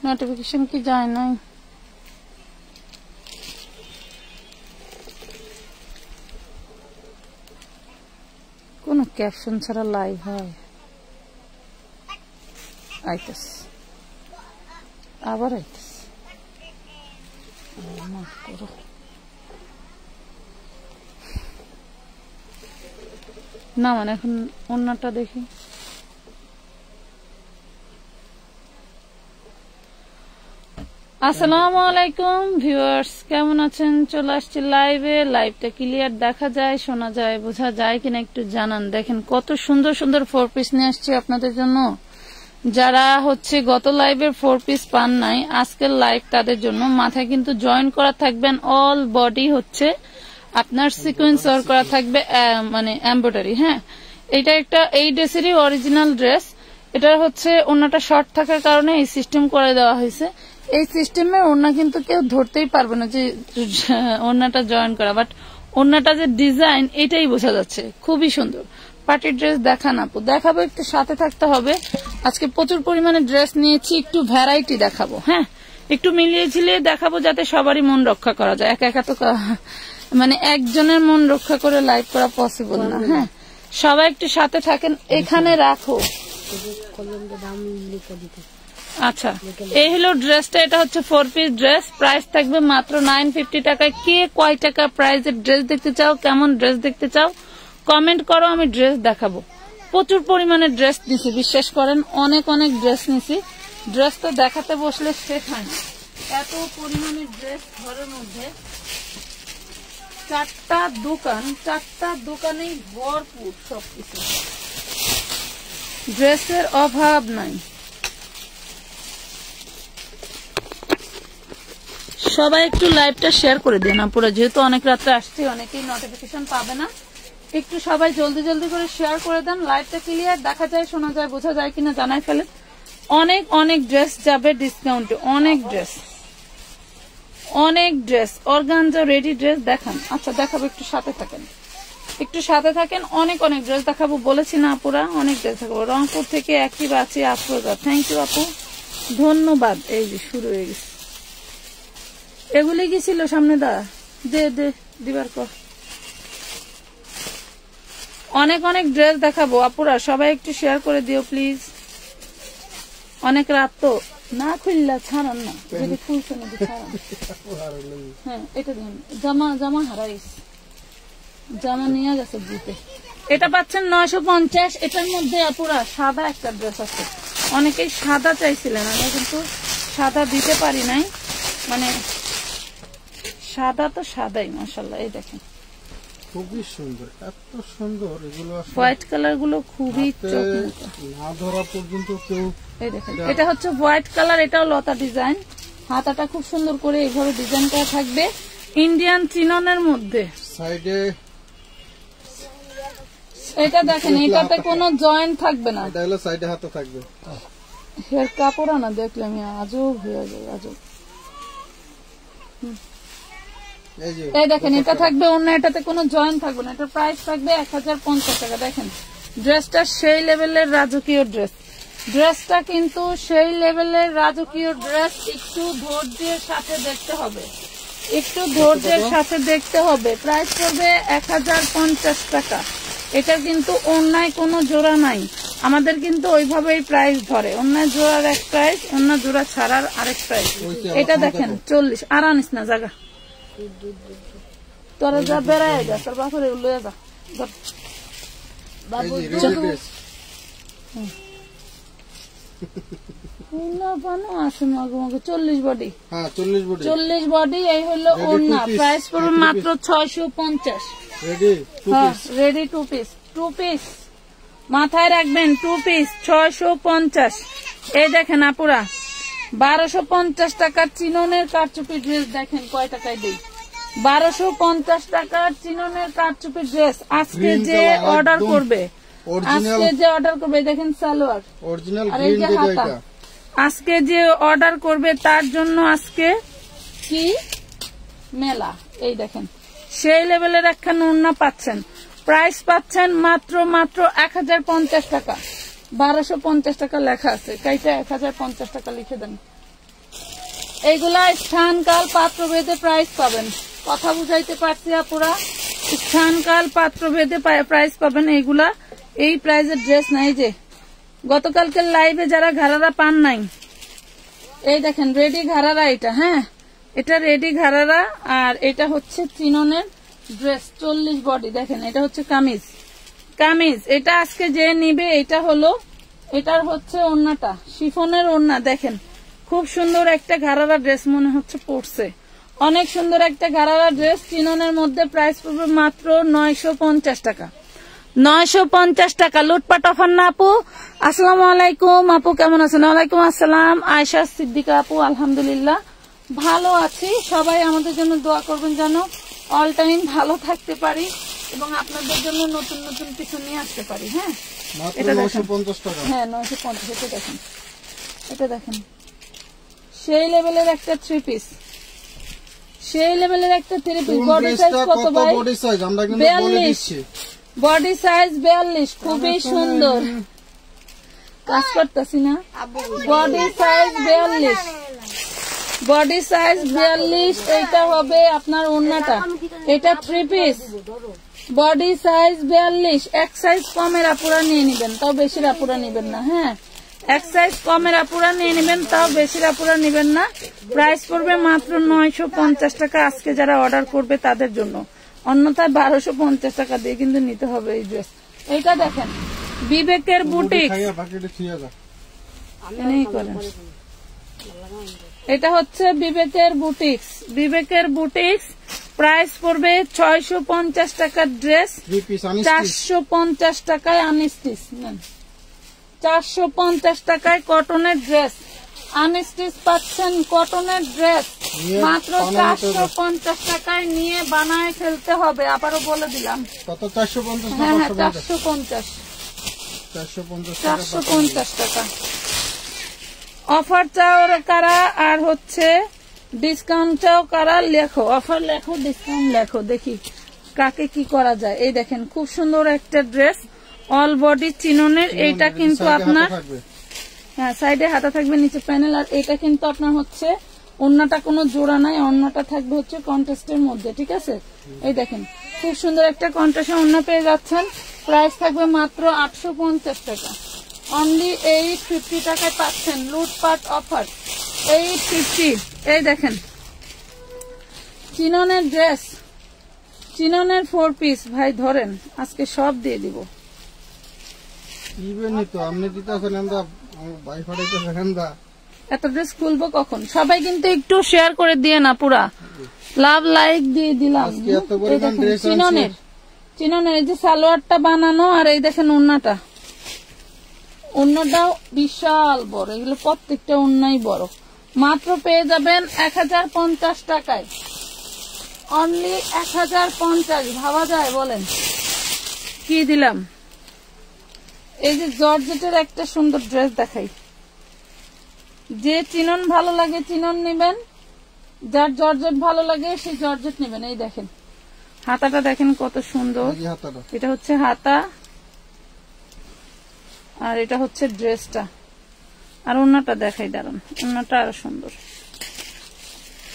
Notification কি যায় নাই? কোন ক্যাপশন ছাড়া লাইভ হয়? আইতেস, আবার আইতেস। না মানে এখন অন্যটা দেখি। আসসালামু আলাইকুম ভিউয়ার্স, কেমন আছেন? চলে আসছি লাইভে। লাইভটা ক্লিয়ার দেখা যায়, শোনা যায়, বোঝা যায় কিনা একটু জানান। দেখেন কত সুন্দর সুন্দর 4 পিস নিয়ে আসছি আপনাদের জন্য। যারা হচ্ছে গত লাইভের 4 পিস পান নাই, আজকের লাইভ তাদের জন্য। মাথায় কিন্তু জয়েন করা থাকবেন, অল বডি হচ্ছে আপনার সিকোয়েন্স ওয়ার্ক করা থাকবে, মানে এমব্রয়ডারি। হ্যাঁ, এটা একটা এই ড্রেসেরই অরিজিনাল ড্রেস। এটা হচ্ছে ওড়নাটা শর্ট থাকার কারণে এই সিস্টেম করে দেওয়া হয়েছে। এই সিস্টেমে ওড়না কিন্তু কেউ ধরতেই পারবে না যে ওড়নাটা জয়েন করা, বাট ওড়নাটা যে ডিজাইন এটাই বোঝা যাচ্ছে। খুবই সুন্দর পার্টি ড্রেস। দেখান আপু, দেখাবো, একটু সাথে থাকতে হবে। আজকে প্রচুর পরিমাণে ড্রেস নিয়েছি, একটু ভ্যারাইটি দেখাবো। হ্যাঁ, একটু মিলিয়ে ঝিলিয়ে দেখাবো যাতে সবারই মন রক্ষা করা যায়। একা একা তো মানে একজনের মন রক্ষা করে লাইভ করা পসিবল না। হ্যাঁ, সবাই একটু সাথে থাকেন। এখানে রাখো। আচ্ছা, এই হলো ড্রেসটা। এটা হচ্ছে 4 পিস ড্রেস। প্রাইস থাকবে মাত্র 950 টাকায়। কে কয় টাকা প্রাইসের ড্রেস দেখতে চাও, কেমন ড্রেস দেখতে চাও কমেন্ট করো, আমি ড্রেস দেখাবো। প্রচুর পরিমাণে ড্রেস নিছি, বিশ্বাস করেন, অনেক অনেক ড্রেস নিছি। ড্রেস তো দেখাতে বসলে শেষ হয় না, এত পরিমাণে ড্রেস ঘরের মধ্যে। 4টা দোকান, 4টা দোকানেই ভরপুর সবকিছু, ড্রেসের অভাব নাই। সবাই একটু লাইভটা শেয়ার করে দেন আপুরা, যেহেতু অনেক রাত্রে আসছে, অনেকেই নোটিফিকেশন পাবে না। একটু সবাই জলদি জলদি করে শেয়ার করে দেন। লাইভটা ক্লিয়ার দেখা যায়, শোনা যায়, বোঝা যায় কিনা জানাই ফেলেন। অনেক অনেক ড্রেস যাবে ডিসকাউন্টে, অনেক ড্রেস, অনেক ড্রেস। অর্গানজা রেডি ড্রেস দেখান। আচ্ছা দেখাবো, একটু সাথে থাকেন, একটু সাথে থাকেন। অনেক অনেক ড্রেস দেখাবো বলেছি না আপুরা, অনেক ড্রেস দেখাবো। রংপুর থেকে একই বাঁচি আফরোজা, থ্যাংক ইউ আপু, ধন্যবাদ। এই যে শুরু হয়ে গেছে। এগুলি কি ছিল সামনে? দে দিবার কর। অনেক অনেক ড্রেস দেখাবো আপুরা, সবাই একটু শেয়ার করে দিও প্লিজ। অনেক রাত তো, না খুললা ছাড়ান না, যদি খুলছে না ছাড়ান। হ্যাঁ, এটা দিন। জামা হারাইস, জামা নিয়ে গেছে বুতে। এটা পাচ্ছেন 950। এটার মধ্যে আপুরা সাদা একটা ড্রেস আছে। অনেকেই সাদা চাইছিলেন, আমি কিন্তু সাদা দিতে পারি নাই। মানে সাদা তো সাদাই, মাশাআল্লাহ। এই দেখেন খুবই সুন্দর, এত সুন্দর এগুলো। হোয়াইট কালার গুলো খুবই না ধরা পর্যন্ত কেউ। এই দেখেন, এটা হচ্ছে হোয়াইট কালার, এটাও লতা ডিজাইন। হাতাটা খুব সুন্দর করে এইভাবে ডিজাইন করা থাকবে, ইন্ডিয়ান চিননের মধ্যে। সাইডে এটা দেখেন, এটাতে কোনো জয়েন্ট থাকবে না। এটা হলো সাইডে হাতা থাকবে। এর কাপড় না দেখলে আমি আজব হয়ে যাবে, আজব। এই দেখেন, এটা থাকবে অন্য, এটাতে কোনো জয়েন্ট থাকবে না। এটার প্রাইস থাকবে 1050 টাকা। দেখেন ড্রেসটা সেই লেভেলের রাজকীয় ড্রেস। ড্রেসটা কিন্তু সেই লেভেলের রাজকীয় ড্রেস। একটু ধৈর্যের সাথে দেখতে হবে, একটু ধৈর্যের সাথে দেখতে হবে। প্রাইস পড়বে 1050 টাকা। এটা কিন্তু অন্যায় কোনো জোড়া নাই, আমাদের কিন্তু ওইভাবেই প্রাইস ধরে। অন্যায় জোড়ার এক প্রাইস, অন্য জোড়া ছাড়ার আরেক প্রাইস। এটা দেখেন 40। আর আনিস না জায়গা, তোরা যা বেড়ায় যা, তোর বাপরে লয়ে যা। আছে মাগো মাগো 40 বডি, 40 বডি। এই হলো ওড়না। প্রাইস পড়বে মাত্র 650। রেডি 2 পিস, 2 পিস মাথায় রাখবেন, 2 পিস 650। এই দেখেন আপুরা 1250 টাকার চিননের কারচুপি ড্রেস। দেখেন কয় টাকায় দেই, 1250 টাকার চিননের কারচুপি ড্রেস। আজকে যে অর্ডার করবে, আজকে যে অর্ডার করবে, দেখেন সালোয়ার আর এই যে হাতা। আজকে যে অর্ডার করবে তার জন্য আজকে কি মেলা। এই দেখেন সেই লেভেলের একখান ওড়না পাচ্ছেন। প্রাইস পাচ্ছেন মাত্র 1050 টাকা। 1250 টাকা লেখা আছে, কাইটা 1050 টাকা লিখে দেন। এইগুলা স্থান কাল পাত্র ভেদে প্রাইস পাবেন, কথা বুঝাইতে পারছি আপুরা? স্থান কাল পাত্র ভেদে প্রাইস পাবেন। এইগুলা এই প্রাইজের ড্রেস নাই। যে গতকালকের লাইভে যারা ঘাড়ারা পান নাই, এই দেখেন রেডি ঘাড়ারা এটা। হ্যাঁ, এটা রেডি ঘাড়ারা, আর এটা হচ্ছে চিননের ড্রেস 40 বডি। দেখেন এটা হচ্ছে কামিজ, কামিজ এটা আজকে যে নিবে এটা হলো, এটার হচ্ছে ওড়নাটা শিফনের ওড়না। দেখেন খুব সুন্দর একটা ঘাড়ারা ড্রেস মনে হচ্ছে পড়ছে, অনেক সুন্দর একটা ঘাড়ারা ড্রেস চিননের মধ্যে। প্রাইস পড়বে মাত্র 950 টাকা, 950 টাকা। লুটপাট অফার না আপু? আসসালামু আলাইকুম আপু, কেমন আছেন? ওয়ালাইকুম আসসালাম। আয়েশা সিদ্দিকা আপু, আলহামদুলিল্লাহ ভালো আছি। সবাই আমাদের জন্য দোয়া করবেন যেন অল টাইম ভালো থাকতে পারি এবং আপনাদের জন্য নতুন নতুন কিছু নিয়ে আসতে পারি। হ্যাঁ, এটা 950 টাকা। হ্যাঁ 950। এটা দেখেন, এটা দেখেন সেই লেভেলের একটা 3 পিস, সেই লেভেলের একটা 3 পিস। বডি সাইজ কত ভাই? বডি সাইজ আমরা কিন্তু বলে দিচ্ছি, বডি সাইজ 42। খুবই সুন্দর কাজ করতেছি না? Body size 42, body size 42। এইটা হবে আপনার ওড়নাটা, এটা 3 পিস, বডি সাইজ 42। এক সাইজ কমের আপুরা নিয়ে নিবেন, তাও বেশির আপুরা নিবেন না। হ্যাঁ, এক সাইজ কমের আপুরা নিয়ে নিবেন, তাও বেশির আপুরা নিবেন না। প্রাইস পড়বে মাত্র 950 টাকা আজকে যারা অর্ডার করবে তাদের জন্য, অন্যথায় 1250 টাকা দিয়ে কিন্তু নিতে হবে এই ড্রেস। এইটা দেখেন বিবেকের বুটিক, এটা হচ্ছে বিবেকের বুটিক্স, বিবেকের বুটিক্স। প্রাইস পড়বে 650 টাকার ড্রেস, 450 টাকায় আনস্টিচ নেন, 450 টাকায় কটনের ড্রেস আনস্টিচ পাচ্ছেন। কটনের ড্রেস মাত্র 450 টাকায় নিয়ে বানায় ফেলতে হবে। আবারও বলে দিলাম কত? 450। হ্যাঁ হ্যাঁ 450, 450 টাকা। অফার চাও কারা আর হচ্ছে ডিসকাউন্ট চাও কারা? লেখো, অফার লেখো, ডিসকাউন্ট লেখো, দেখি কাকে কি করা যায়। এই দেখেন খুব সুন্দর একটা ড্রেস, অল বডি চিননের। এইটা কিন্তু আপনার, হ্যাঁ সাইডে হাতা থাকবে, নিচে প্যানেল। আর এটা কিন্তু আপনার হচ্ছে ওড়নাটা কোনো জোড়া নাই, ওড়নাটা থাকবে হচ্ছে কন্ট্রাস্টের মধ্যে। ঠিক আছে, এই দেখেন খুব সুন্দর একটা কন্ট্রাস্টের ওড়না পেয়ে যাচ্ছেন। প্রাইস থাকবে মাত্র 850 টাকা, অনলি 850 টাকায় পাচ্ছেন। লুটপাট অফার 850। এই দেখেন চিননের ড্রেস, চিননের 4 পিস। ভাই ধরেন আজকে সব দিয়ে দিব। এত ড্রেস খুলবো কখন? সবাই কিন্তু একটু শেয়ার করে দিয়ে না, পুরা লাভ লাইক দিয়ে দিলাম। চিননের, চিননের এই যে সালোয়ারটা বানানো, আর এই দেখেন ওড়নাটা, ওড়নাটাও বিশাল বড়। এগুলো প্রত্যেকটা ওড়নাই বড়। মাত্র পেয়ে যাবেন 1050 টাকায়, অনলি 1050। ভাবা যায়? বলেন কি দিলাম। এই যে জর্জেটের একটা সুন্দর ড্রেস দেখাই, যে চিনন ভালো লাগে চিনন নেবেন, যার জর্জেট ভালো লাগে সেই জর্জেট নেবেন। এই দেখেন হাতাটা দেখেন কত সুন্দর, এটা হচ্ছে হাতা, আর এটা হচ্ছে ড্রেসটা। আর ওড়নাটা দেখাই, দাঁড়ান, ওড়নাটা আরো সুন্দর।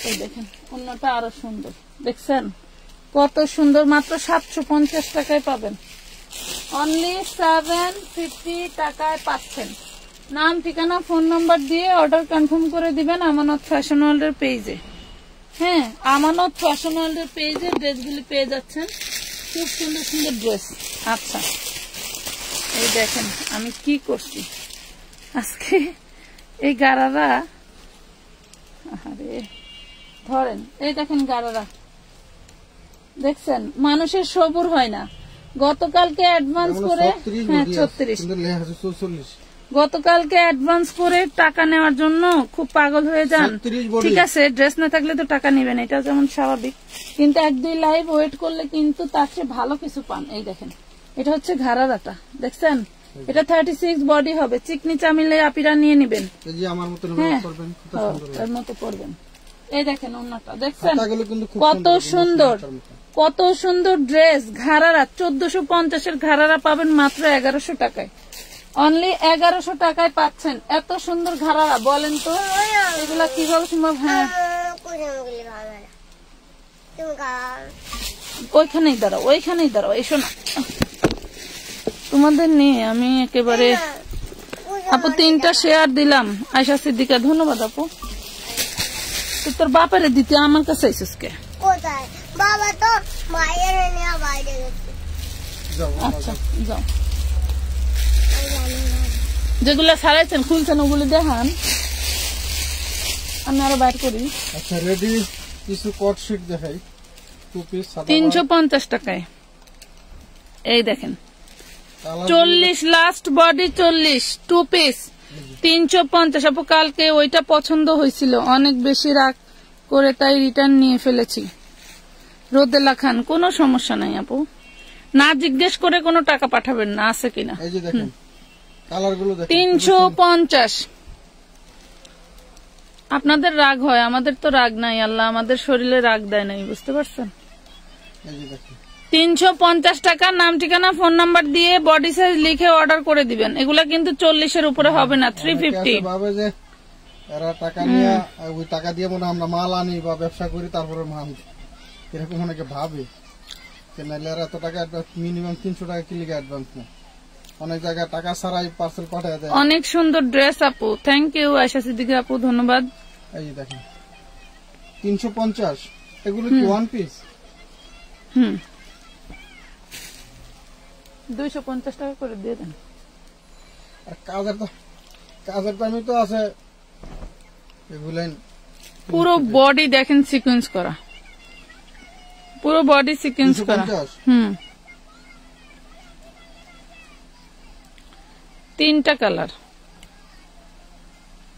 এই দেখেন ওড়নাটা আরো সুন্দর, দেখছেন কত সুন্দর। মাত্র 750 টাকায় পাবেন, অনলি 750 টাকায় পাচ্ছেন। নাম ঠিকানা ফোন নাম্বার দিয়ে অর্ডার কনফার্ম করে দিবেন আমানত ফ্যাশন ওয়ার্ল্ডের পেজে। হ্যাঁ, আমানত ফ্যাশন ওয়ার্ল্ডের পেজে ড্রেসগুলি পেয়ে যাচ্ছেন, খুব সুন্দর সুন্দর ড্রেস। আচ্ছা এই দেখেন আমি কি করছি আজকে, এই গাড়ারা, আরে ধরেন এই দেখেন গাড়ারা, দেখছেন মানুষের সবুর হয় না। গতকালকে অ্যাডভান্স করে, হ্যাঁ 34, গতকালকে অ্যাডভান্স করে টাকা নেওয়ার জন্য খুব পাগল হয়ে যান। ঠিক আছে, ড্রেস না থাকলে তো টাকা নেবেন, এটা যেমন স্বাভাবিক, কিন্তু 1-2 লাইভ ওয়েট করলে কিন্তু তার চেয়ে ভালো কিছু পান। এই দেখেন এটা হচ্ছে ঘাড়ারাটা, দেখছেন এটা 36 বডি হবে, চিকনি চামিলে আপিরা নিয়ে নিবেন, হ্যাঁ এর মতো করবেন। এই দেখেন ওড়নাটা দেখছেন কত সুন্দর, কত সুন্দর ড্রেস। ঘাড়ারা 1450 এর ঘাড়ারা পাবেন মাত্র 1100 টাকায়, অনলি 1100 টাকায় পাচ্ছেন এত সুন্দর ঘাড়ারা। বলেন তো এগুলা কিভাবে সম্ভব? হ্যাঁ ওইখানেই দাঁড়াও, ওইখানেই দাঁড়াও, এসো না তোমাদের নিয়ে আমি একেবারে। আপু 3টা শেয়ার দিলাম। আয়শা সিদ্দিকা ধন্যবাদ আপু। তুই তোর বাপের দিতে আমার কাছে আইসিস কে? বাবা তো মায়ের নিয়ে বাইরে গেছে। আচ্ছা যাও, যেগুলো ছাড়াইছেন খুলছেন ওগুলো দেখান, আমি আরো বাইর করি। আচ্ছা রেডি কিছু কট শিট দেখাই। 2 পিস 350 টাকায় এই দেখেন 40 লাস্ট বডি 40 2 পিস 350। আপু কালকে ওইটা পছন্দ হয়েছিল, অনেক বেশি রাগ করে তাই রিটার্ন নিয়ে ফেলেছি। রোদেলা খান কোনো সমস্যা নাই আপু, না জিজ্ঞেস করে কোনো টাকা পাঠাবেন না আছে কিনা। এই যে দেখেন কালারগুলো দেখেন 350। আপনাদের রাগ হয়, আমাদের তো রাগ নাই, আল্লাহ আমাদের শরীরে রাগ দেয় নাই, বুঝতে পারছেন। এই যে দেখেন 350 টাকা। নাম ঠিকানা ফোন নাম্বার দিয়ে বডি সাইজ লিখে অর্ডার করে দিবেন। এগুলা কিন্তু 40-এর উপরে হবে না, 350। ভাবে যে এরা টাকা নিয়ে ওই টাকা দিয়ে মনে আমরা মাল আনি বা ব্যবসা করি তারপরে মাল এরকম অনেকে ভাবে। নাহলে এরা এত টাকা মিনিমাম 300 টাকা কিলিকে অ্যাডভান্স নেয়, অনেক জায়গায় টাকা ছাড়াই পার্সেল পাঠিয়ে দেয়। অনেক সুন্দর ড্রেস আপু, থ্যাংক ইউ আয়শা সিদ্দিকা আপু ধন্যবাদ। এই যে দেখেন 350। এগুলো কি ওয়ান পিস? 250 টাকা করে দিয়ে দেন। আর কাজের দামই তো আছে এগুলো। পুরো বডি দেখেন সিকোয়েন্স করা, পুরো বডি সিকোয়েন্স করা। 3টা কালার,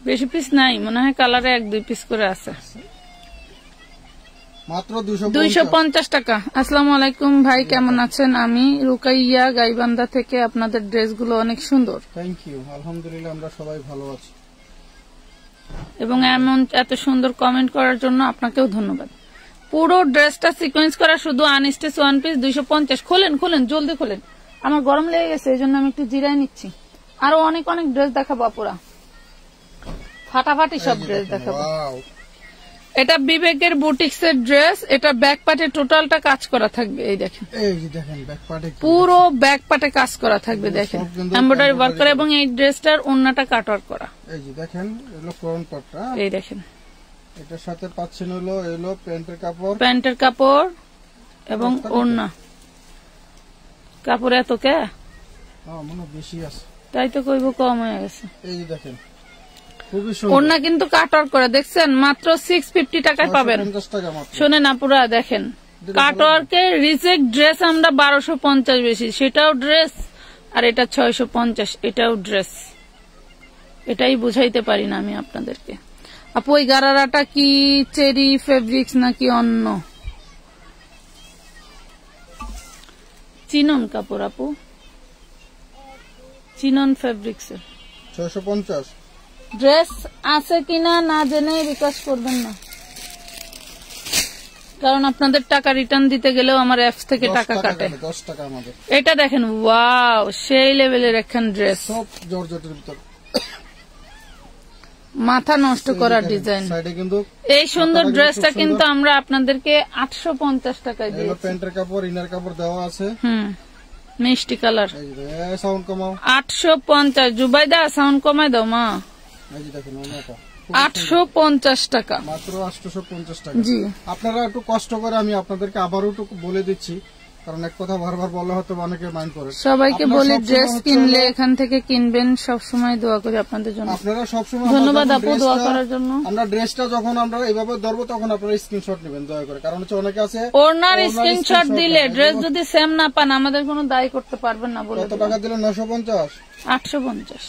বেশি পিস নাই মনে হয়, কালারে 1-2 পিস করে আছে। মাত্র 250 টাকা। আসসালামু আলাইকুম ভাই, কেমন আছেন? আমি রুকাইয়া গাইবান্ধা থেকে। আপনাদের ড্রেসগুলো অনেক সুন্দর। থ্যাংক ইউ, আলহামদুলিল্লাহ আমরা সবাই ভালো আছি। এবং এমন এত সুন্দর কমেন্ট করার জন্য আপনাকেও ধন্যবাদ। পুরো ড্রেসটা সিকোয়েন্স করা, শুধু আনস্টিচ ওয়ান পিস 250। খোলেন খোলেন জলদি খোলেন, আমার গরম লেগে গেছে এই জন্য আমি একটু জিরাই নিচ্ছি। আরো অনেক অনেক ড্রেস দেখাবো আপুরা, ফাটাফাটি সব ড্রেস দেখাবো। এটা বিবেকের বুটিক্স এর ড্রেস, এটা ব্যাক পার্টে টোটালটা কাজ করা থাকবে। এই দেখেন, এই যে দেখেন ব্যাক পার্টে পুরো ব্যাক পার্টে কাজ করা থাকবে, দেখেন এমব্রয়ডারি ওয়ার্ক করা, এবং এই ড্রেসটার ওন্নাটা কাট ওয়ার্ক করা। এই যে দেখেন এগুলো ফ্রন্ট পার্টটা, এই দেখেন এটার সাথে পাচ্ছেন হলো এলো প্যান্টের কাপড়, প্যান্টের কাপড় এবং ওড়না। কাপড় এত কে? মনে বেশি আছে, তাই তো কইব কম হয়ে গেছে। এই যে দেখেন খুবই সুন্দর ওড়না কিন্তু কাট ওয়ার্ক করে, দেখছেন মাত্র 650 টাকায় পাবেন। 50 টাকা মাত্র। শোনেন আপুরা দেখেন, কাট ওয়ার্কের রিজেক্ট ড্রেস আমরা 1250 বেশি, সেটাও ড্রেস, আর এটা 650, এটাও ড্রেস। এটাই বুঝাইতে পারি না আমি আপনাদেরকে। আপু ওই গারারাটা কি চেরি ফেব্রিক্স নাকি অন্য? চিনন কাপড় আপু, চিনন ফেব্রিক্স এর 650 ড্রেস আছে কিনা না জেনে রিকোয়েস্ট করবেন না, কারণ আপনাদের টাকা রিটার্ন দিতে গেলেও আমার অ্যাপস থেকে টাকা কাটে। 10 টাকা আমাদের। এটা দেখেন, ওয়াও সেই লেভেলের একখান ড্রেস, সব জর্জেটের ভিতর, মাথা নষ্ট করার ডিজাইন। এই সুন্দর ড্রেসটা কিন্তু আমরা আপনাদেরকে 850 টাকায় দিয়েছি। প্যান্টের কাপড় ইনার কাপড় দেওয়া আছে, মিষ্টি কালার। সাউন্ড কমাও। 850। জুবাইদা সাউন্ড কমাই দাও মা। 850 টাকা মাত্র, 850 টাকা। জি, আপনারা একটু কষ্ট করে, আমি আপনাদেরকে আবারও একটু বলে দিচ্ছি, কারণ এক কথা বারবার বলা হয়তো অনেকে মাইন্ড করে। সবাইকে বলি ড্রেস কিনলে এখান থেকে কিনবেন, সবসময় দোয়া করি আপনাদের জন্য। আপনারা সবসময় ধন্যবাদ আপু দোয়া করার জন্য। আমরা ড্রেসটা যখন আমরা এইভাবে ধরবো তখন আপনারা স্ক্রিনশট নেবেন দয়া করে, কারণ হচ্ছে অনেকে আছে ওনার স্ক্রিনশট দিলে ড্রেস যদি সেম না পান আমাদের কোনো দায়ী করতে পারবেন না বলে। কত টাকা দিলে? 950। 850।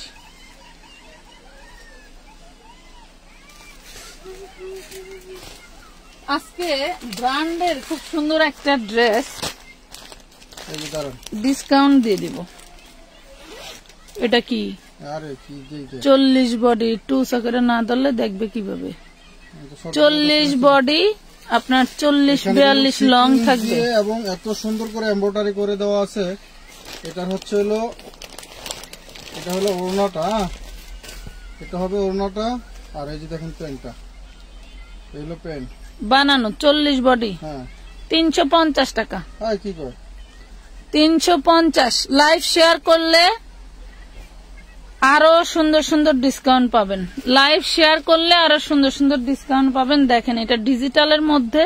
আজকে ব্র্যান্ডের খুব সুন্দর একটা ড্রেস ডিসকাউন্ট দিয়ে দিব। এটা কি? 40 বডি 2 সাকারে না ধরলে দেখবে কিভাবে। 40 বডি আপনার 40-42 লং থাকবে, এবং এত সুন্দর করে এমব্রয়ডারি করে দেওয়া আছে। এটা হচ্ছে হলো এটা হলো ওড়নাটা, এটা হবে ওড়নাটা, আর এই যে দেখেন প্যান্টটা, এই হলো প্যান্ট বানানো 40 বডি, হ্যাঁ 350 টাকা। হ্যাঁ কি কয় 350। লাইভ শেয়ার করলে আরো সুন্দর সুন্দর ডিসকাউন্ট পাবেন, লাইভ শেয়ার করলে আরো সুন্দর সুন্দর ডিসকাউন্ট পাবেন। দেখেন এটা ডিজিটালের মধ্যে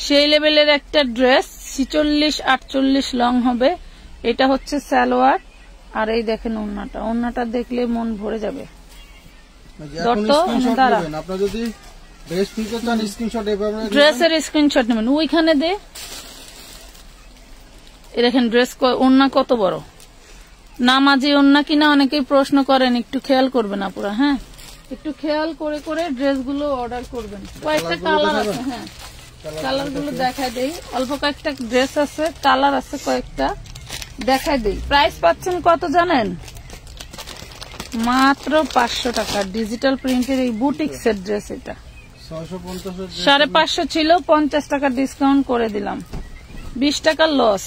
সেই লেভেলের একটা ড্রেস, 46-48 লং হবে। এটা হচ্ছে সালোয়ার, আর এই দেখেন ওড়নাটা, ওড়নাটা দেখলে মন ভরে যাবে। আপনার যদি ড্রেস নিতে চান স্ক্রিনশট এভাবে ড্রেসের স্ক্রিনশট নেবেন, ওইখানে দে। এই দেখেন ড্রেস ওড়না কত বড়, নামাজি ওড়না কিনা অনেকেই প্রশ্ন করেন, একটু খেয়াল করবেন আপুরা। হ্যাঁ একটু খেয়াল করে করে ড্রেসগুলো অর্ডার করবেন। কয়েকটা কালার আছে, হ্যাঁ কালার গুলো দেখাই দেই। অল্প কয়েকটা ড্রেস আছে, কালার আছে কয়েকটা, দেখাই দেই। প্রাইস পাচ্ছেন কত জানেন? মাত্র 500 টাকা। ডিজিটাল প্রিন্টের এই বুটিক্স এর ড্রেস, এটা 550 ছিল, 50 টাকা ডিসকাউন্ট করে দিলাম, 20 টাকা লস।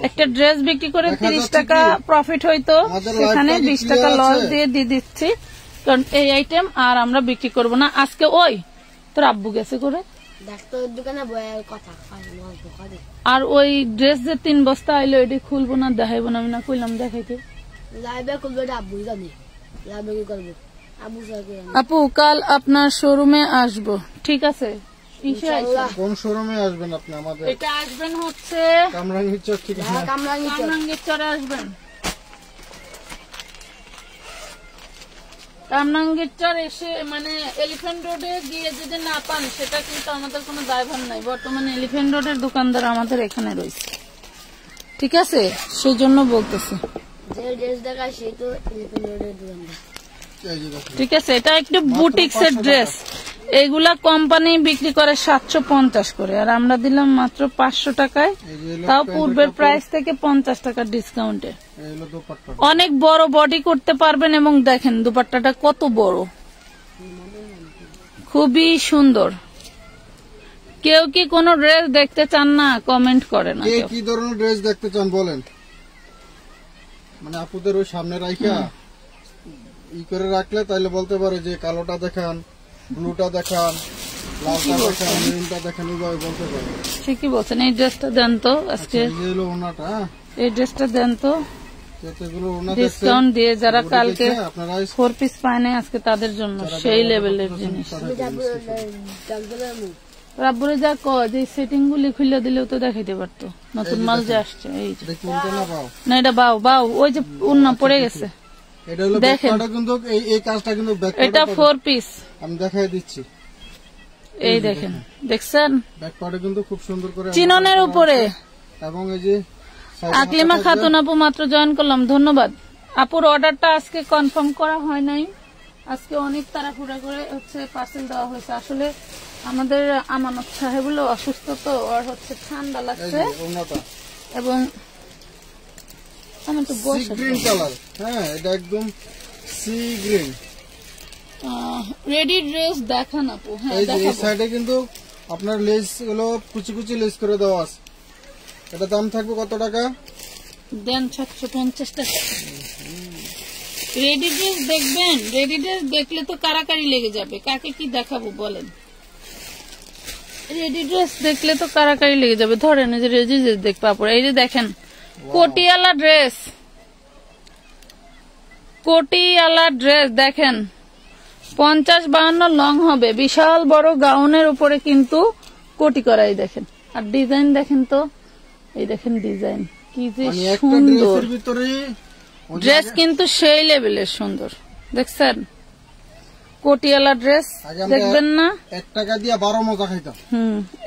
একটা ড্রেস বিক্রি করে 30 টাকা প্রফিট হইতো, সেখানে 20 টাকা লস দিয়ে দিচ্ছি, কারণ এই আইটেম আর আমরা বিক্রি করব না আজকে। ওই তোর আব্বু গেছে করে আর ওই ড্রেস যে 3 বস্তা আইলো, এটি খুলবো না, দেখাইবো না। আমি না কইলাম দেখাইতে। আপু কাল আপনার শোরুমে আসবো, ঠিক আছে? কোন শোরুমে আসবেন আপনি? আমাদের এটা আসবেন হচ্ছে কামরাঙ্গীর চর, ঠিক আছে? কামরাঙ্গীর চরে আসবেন। কামরাঙ্গীর চর এসে মানে এলিফ্যান্ট রোডে গিয়ে যদি না পান, সেটা কিন্তু আমাদের কোনো দায়ভার নাই। বর্তমানে এলিফ্যান্ট রোডের দোকানদার আমাদের এখানে রয়েছে, ঠিক আছে? সেই জন্য বলতেছি, ঠিক আছে? এটা একটু বুটিক্স এর ড্রেস, এগুলা কোম্পানি বিক্রি করে 750 করে, আর আমরা দিলাম মাত্র 500 টাকায়, তাও পূর্বের প্রাইস থেকে 50 টাকা ডিসকাউন্টে। অনেক বড় বডি করতে পারবেন, এবং দেখেন দুপাট্টাটা কত বড়, খুবই সুন্দর। কেউ কি কোন ড্রেস দেখতে চান না? কমেন্ট করে না। কি ধরনের ড্রেস দেখতে চান বলেন? মানে আপুদের ওই সামনে রাইখা ই করে রাখলে তাইলে বলতে পারে যে কালোটা দেখান, ব্লুটা দেখান, লালটা দেখান, গ্রিনটা দেখান, এইভাবে বলতে পারে। ঠিকই বলছেন। এই ড্রেসটা দেন তো আজকে, এই ড্রেসটা দেন তো ডিসকাউন্ট দিয়ে, যারা কালকে 4 পিস পায় নাই আজকে তাদের জন্য সেই লেভেলের জিনিস। রাব্বুরে যা কয় যে সেটিং গুলি খুলে দিলেও তো দেখাইতে পারতো, নতুন মাল যে আসছে। এই না, এটা বাউ বাউ, ওই যে উন্না পড়ে গেছে, দেখেন এটা 4 পিস আমি দেখাই দিচ্ছি। এই দেখেন, দেখছেন ব্যাকপার্টে কিন্তু খুব সুন্দর করে চিননের উপরে। এবং এই যে আকলিমা খাতুন আপু মাত্র জয়েন করলাম, ধন্যবাদ। আপুর অর্ডারটা আজকে কনফার্ম করা হয় নাই, আজকে অনেক তাড়াহুড়া করে হচ্ছে পার্সেল দেওয়া হয়েছে। আসলে আমাদের আমানত সাহেবুল অসুস্থ, তো ওর হচ্ছে ঠান্ডা লাগছে, এবং আমি তো গ্রিন কালার, হ্যাঁ এটা একদম সি গ্রিন। রেডি ড্রেস দেখান আপু। হ্যাঁ এই সাইডে কিন্তু আপনার লেস গুলো কুচি কুচি লেস করে দেওয়া আছে। এটা দাম থাকবে কত টাকা? দেন 750 টাকা। রেডি ড্রেস দেখবেন, রেডি ড্রেস দেখলে তো কারাকারি লেগে যাবে। কাকে কি দেখাবো বলেন? রেডি ড্রেস দেখলে তো কারাকারি লেগে যাবে। ধরেন এই যে রেডি ড্রেস দেখবো আপনারা, এই যে দেখেন কোটিয়ালা ড্রেস, কোটিয়ালা ড্রেস দেখেন 50-52 লং হবে, বিশাল বড় গাউনের উপরে কিন্তু কোটি করাই। দেখেন আর ডিজাইন দেখেন তো, এই দেখেন ডিজাইন কি যে সুন্দর। ড্রেস কিন্তু সেই লেভেলের সুন্দর, দেখছেন? কোটিয়ালা ড্রেস দেখবেন না? 1 টাকা দিয়ে 12 মজা খাইতাম।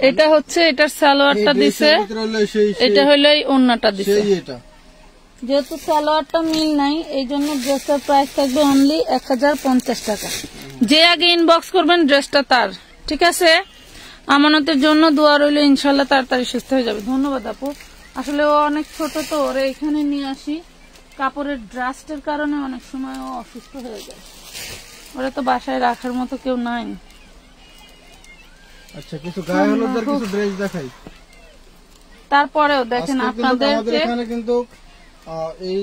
এটা হচ্ছে, এটার সালোয়ারটা দিছে, এটা হলো এই ওড়নাটা দিছে। যেহেতু সালোয়ারটা মিল নাই, এই জন্য ড্রেসটার প্রাইস থাকবে অনলি 1050 টাকা। যে আগে ইনবক্স করবেন ড্রেসটা তার, ঠিক আছে? আমানতের জন্য দোয়া রইল, ইনশাল্লাহ তাড়াতাড়ি সুস্থ হয়ে যাবে। ধন্যবাদ আপু। আসলে ও অনেক ছোট, তো ওরে এখানে নিয়ে আসি, কাপড়ের ড্রাস্টের কারণে অনেক সময় ও অসুস্থ হয়ে যায়, ওরা তো বাসায় রাখার মতো কেউ নাই। আচ্ছা কিছু গায়ে হলুদের কিছু ড্রেস দেখাই। তারপরেও দেখেন আপনাদেরকে এখানে কিন্তু এই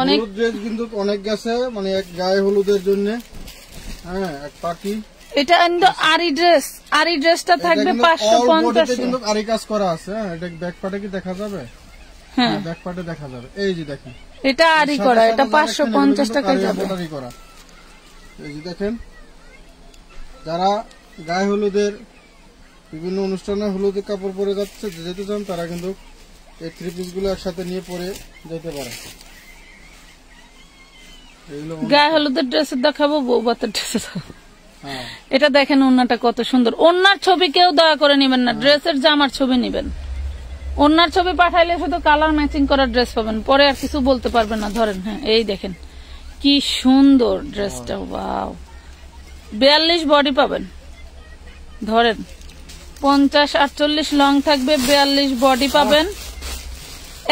অনেক হলুদ ড্রেস কিন্তু অনেক গেছে, মানে এক গায়ে হলুদের জন্য। হ্যাঁ, এক পার্টি। এটা কিন্তু আরি ড্রেসটা থাকবে 550 কিন্তু আরি কাজ করা আছে। হ্যাঁ, এটা ব্যাক পার্টে কি দেখা যাবে? হ্যাঁ, ব্যাক পার্টে দেখা যাবে। এই যে দেখেন, এটা আরি করা, এটা 550 টাকায় যাবে। এই যে দেখেন, যারা গায়ে হলুদের বিভিন্ন অনুষ্ঠানে হলুদের কাপড় পরে যেতে চান, তারা কিন্তু এই থ্রি পিস গুলো একসাথে নিয়ে পরে যেতে পারে। গায়ে হলুদের ড্রেস দেখাবো, বৌভাতের ড্রেস দেখাবো। এটা দেখেন ওড়নাটা কত সুন্দর। ওড়নার ছবি কেউ দয়া করে নিবেন না, ড্রেসের জামার ছবি নিবেন। ওড়নার ছবি পাঠাইলে শুধু কালার ম্যাচিং করা ড্রেস পাবেন, পরে আর কিছু বলতে পারবেন না। ধরেন, হ্যাঁ, এই দেখেন কি সুন্দর ড্রেসটা, ওয়াও। 42 বডি পাবেন। ধরেন 50-48 লং থাকবে, 42 বডি পাবেন।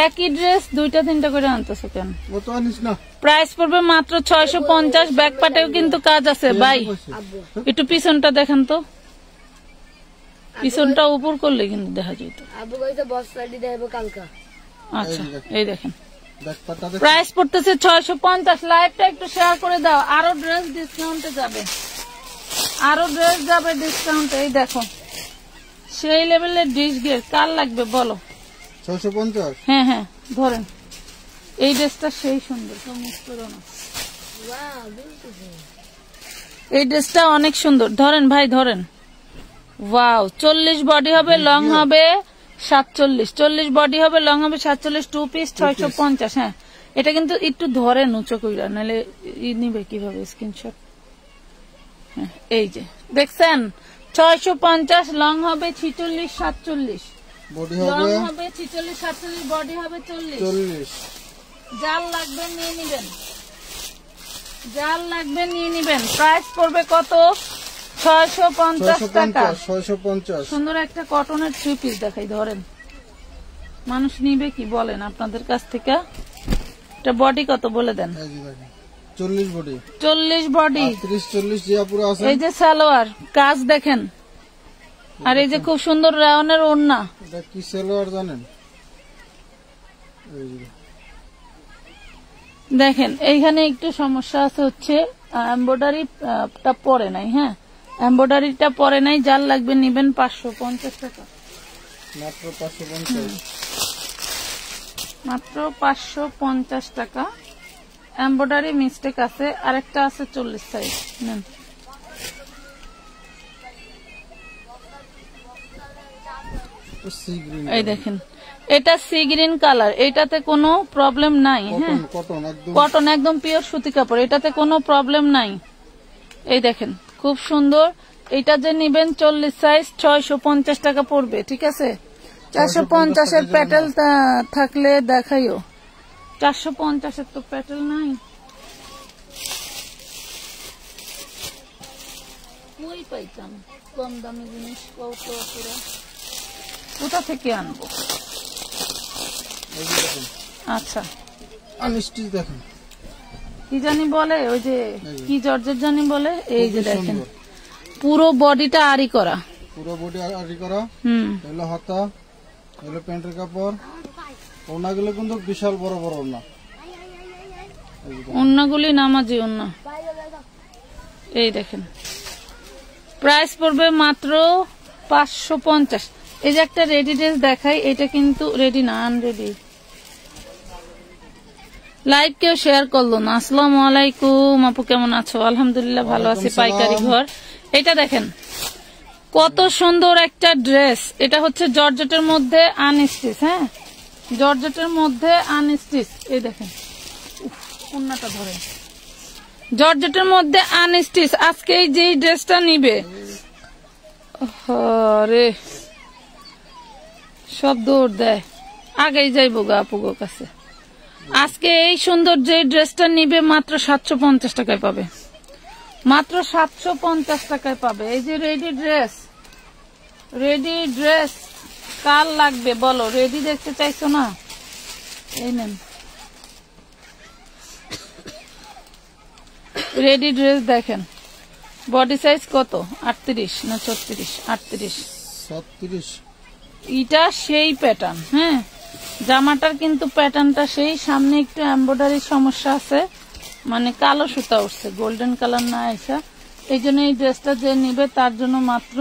একই ড্রেস 2-3টা করে আনতেছে কেন? প্রাইস পড়বে মাত্র 650। ব্যাক পার্টেও কিন্তু কাজ আছে ভাই। একটু পিছনটা দেখেন তো, পিছনটা উপর করলে কিন্তু দেখা যেত। আচ্ছা, এই দেখেন প্রাইস পড়তেছে 650। লাইভটা একটু শেয়ার করে দাও, আরো ড্রেস ডিসকাউন্টে যাবে, আরো ড্রেস যাবে ডিসকাউন্টে। এই দেখো সেই লেভেলের ডিশ গিয়ার, কার লাগবে বলো? 650। হ্যাঁ হ্যাঁ, ধরেন এই ড্রেসটা সেই সুন্দর, এই ড্রেসটা অনেক সুন্দর। ধরেন ভাই, ধরেন, ওয়াও। 40 বডি হবে, লং হবে 47। 40 বডি হবে, লং হবে 47। 2 পিস 650। হ্যাঁ, এটা কিন্তু একটু ধরেন উঁচু কইরা, নাহলে নিবে কিভাবে স্ক্রিনশট। হ্যাঁ, এই যে দেখছেন 650, লং হবে 46-47, লং হবে 46-47, বডি হবে 40। জাল লাগবে নিয়ে নিবেন, জাল লাগবে নিয়ে নিবেন। প্রাইস পড়বে কত? 650 টাকা। 650। সুন্দর একটা কটনের 3 পিস দেখাই, ধরেন। মানুষ নিবে কি বলেন আপনাদের কাছ থেকে? এটা বডি কত বলে দেন? 40 বডি। 40 বডি, 30-40 জিয়া পুরো আছে। এই যে সালোয়ার কাজ দেখেন, আর এই যে খুব সুন্দর রাউন্ডের ওড়না। এটা কি সালোয়ার জানেন? দেখেন এইখানে একটু সমস্যা আছে, হচ্ছে এমব্রয়ডারিটা পরে নাই। হ্যাঁ, এমব্রয়ডারিটা পরে নাই। জাল লাগবে নিবেন 550 টাকা মাত্র। 550 মাত্র, 550 টাকা। এমব্রয়ডারি মিস্টেক আছে, আরেকটা আছে 40 সাইজ। নেন, এই দেখেন, এটা সি গ্রিন কালার, এটাতে কোনো প্রবলেম নাই। হ্যাঁ, কটন একদম পিওর সুতি কাপড়, এটাতে কোনো প্রবলেম নাই। এই দেখেন খুব সুন্দর। এটা যে নিবেন 40 সাইজ 650 টাকা পড়বে, ঠিক আছে? 450-এর প্যাটেল থাকলে দেখাইও। 450-এর তো প্যাটেল নাই, কই পাইতাম কম দামি জিনিস? কোথা থেকে আনবো? আচ্ছা, দেখেন কি জানি বলে, ওই যে কি জর্জের জানি বলে। এই যে দেখেন পুরো বডিটা আরি করা, পুরো বডি আরি করা। এগুলো হাতা, এগুলো প্যান্টের কাপড়। ওড়নাগুলো কিন্তু বিশাল বড় বড় ওড়না, ওড়নাগুলি নামাজি ওড়না। এই দেখেন প্রাইস পড়বে মাত্র 550। এই যে একটা রেডি ড্রেস দেখাই, এটা কিন্তু রেডি না, আনরেডি। লাইভ কেউ শেয়ার করলো না। আসসালামু আলাইকুম আপু, কেমন আছো? আলহামদুলিল্লাহ ভালো আছি। পাইকারি ঘর। এটা দেখেন কত সুন্দর একটা ড্রেস। এটা হচ্ছে জর্জেটের মধ্যে আনস্টিচ। হ্যাঁ, জর্জেটের মধ্যে আনস্টিচ। এই দেখেন ওড়নাটা ধরেন, জর্জেটের মধ্যে আনস্টিচ। আজকে যে ড্রেসটা নিবে, রে সব দৌড় দেয়, আগেই যাইবো গা আপুগো কাছে। আজকে এই সুন্দর যে ড্রেসটা নিবে মাত্র 750 টাকায় পাবে, মাত্র 750 টাকায় পাবে। এই যে রেডি ড্রেস, রেডি ড্রেস কার লাগবে বলো? রেডি দেখতে চাইছো না? এই নেন রেডি ড্রেস। দেখেন বডি সাইজ কত? 38 না 34? 38। এটা সেই প্যাটার্ন। হ্যাঁ, জামাটার কিন্তু প্যাটার্নটা সেই, সামনে একটু এমব্রয়ডারি সমস্যা আছে, মানে কালো সুতা উঠছে, গোল্ডেন কালার না এসা। এই জন্য এই ড্রেসটা যে নিবে তার জন্য মাত্র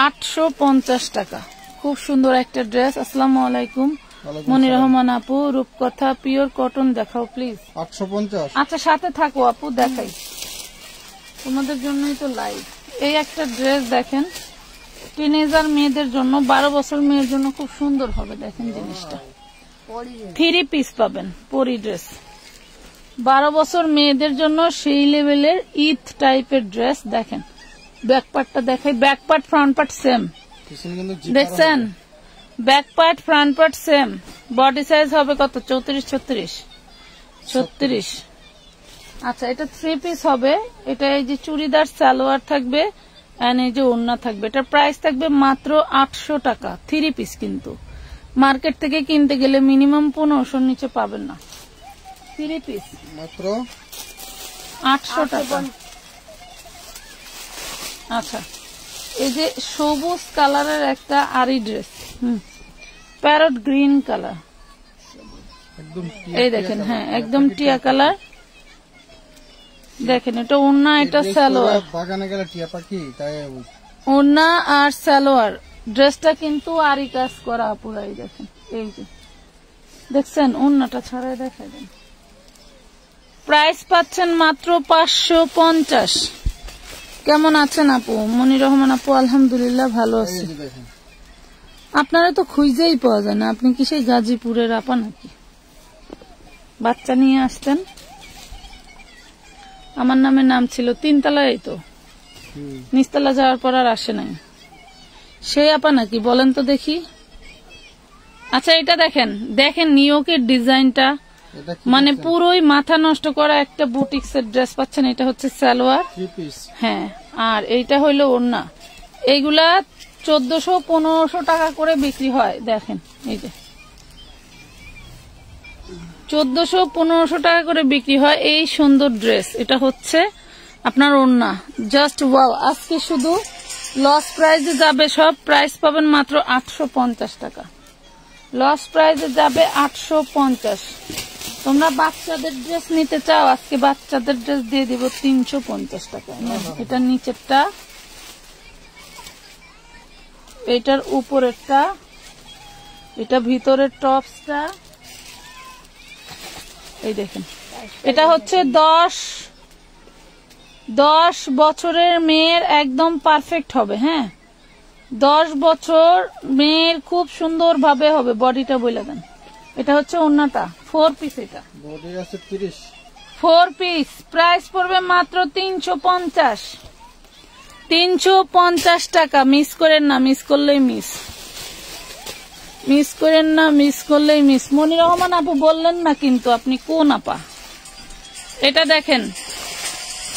850 টাকা। খুব সুন্দর একটা ড্রেস। আসসালামু আলাইকুম মনির রহমান আপু, রূপকথা পিওর কটন দেখাও প্লিজ। 850। আচ্ছা সাথে থাকো আপু, দেখাই তোমাদের জন্যই তো লাইভ। এই একটা ড্রেস দেখেন, টিনেজার মেয়েদের জন্য, 12 বছর মেয়ের জন্য খুব সুন্দর হবে। দেখেন জিনিসটা 3 পিস পাবেন, পরি ড্রেস 12 বছর মেয়েদের জন্য সেই লেভেলের ঈদ টাইপের ড্রেস। দেখেন ব্যাক পার্টটা দেখাই, back part front part same, দেখছেন? Back part front part same. Body size হবে কত? 34-36। আচ্ছা এটা 3 পিস হবে। এটা এই যে চুড়িদার সালোয়ার থাকবে, এন্ড এই যে ওড়না থাকবে। এটার প্রাইস থাকবে মাত্র 800 টাকা। 3 পিস কিন্তু মার্কেট থেকে কিনতে গেলে মিনিমাম 1500 নিচে পাবেন না। 3 পিস মাত্র 800 টাকা। আচ্ছা এই যে সবুজ কালারের একটা আরি ড্রেস, প্যারট গ্রিন কালার, এই দেখেন, হ্যাঁ একদম টিয়া কালার। দেখেন এটা ওড়না, এটা সালোয়ার, বাগানে গেলে টিয়া পাখি তাই ওড়না আর সালোয়ার। ড্রেসটা কিন্তু আরি কাজ করা পুরাই। দেখেন এই যে দেখছেন, ওড়নাটা ছাড়াই দেখা দেন। প্রাইস পাচ্ছেন মাত্র 550। কেমন আছেন আপু? মনির রহমান আপু আলহামদুলিল্লাহ ভালো আছে। আপনারা তো খুঁজেই পাওয়া যায় না। আপনি কি সেই গাজীপুরের আপা নাকি? বাচ্চা নিয়ে আসতেন। আমার নামে নাম ছিল 3 তলায়, তো নিচতলা যাওয়ার পর আর আসে নাই। সেই আপা নাকি বলেন তো দেখি। আচ্ছা এটা দেখেন, দেখেন নিয়োগের ডিজাইনটা, মানে পুরোই মাথা নষ্ট করা একটা বুটিক্সের ড্রেস পাচ্ছেন। এটা হচ্ছে সালোয়ার, হ্যাঁ, আর এইটা হইলো ওড়না। এইগুলা 1400-1500 টাকা করে বিক্রি হয়। দেখেন এই যে 1400-1500 টাকা করে বিক্রি হয় এই সুন্দর ড্রেস। এটা হচ্ছে আপনার ওড়না। Just wow. আজকে শুধু লস প্রাইজে যাবে সব। প্রাইস পাবেন মাত্র 850 টাকা। লস প্রাইজে যাবে 850। তোমরা বাচ্চাদের ড্রেস নিতে চাও, আজকে বাচ্চাদের ড্রেস দিয়ে দিব 350 টাকা। এটা নিচেরটা, এটার উপরেরটা, এটা ভিতরের টপসটা। এই দেখেন এটা হচ্ছে 10 বছরের মেয়ের একদম পারফেক্ট হবে। হ্যাঁ 10 বছর মেয়ের খুব সুন্দর ভাবে হবে। বডিটা বলে দেন। এটা হচ্ছে ওড়নাটা, 4 পিস। এটা বডি আছে 30, 4 পিস। প্রাইস পড়বে মাত্র 350 টাকা। মিস করেন না, মিস করলেই মিস করেন না, মিস করলেই মিস। মনির রহমান আপু বললেন না কিন্তু আপনি কোন আপা? এটা দেখেন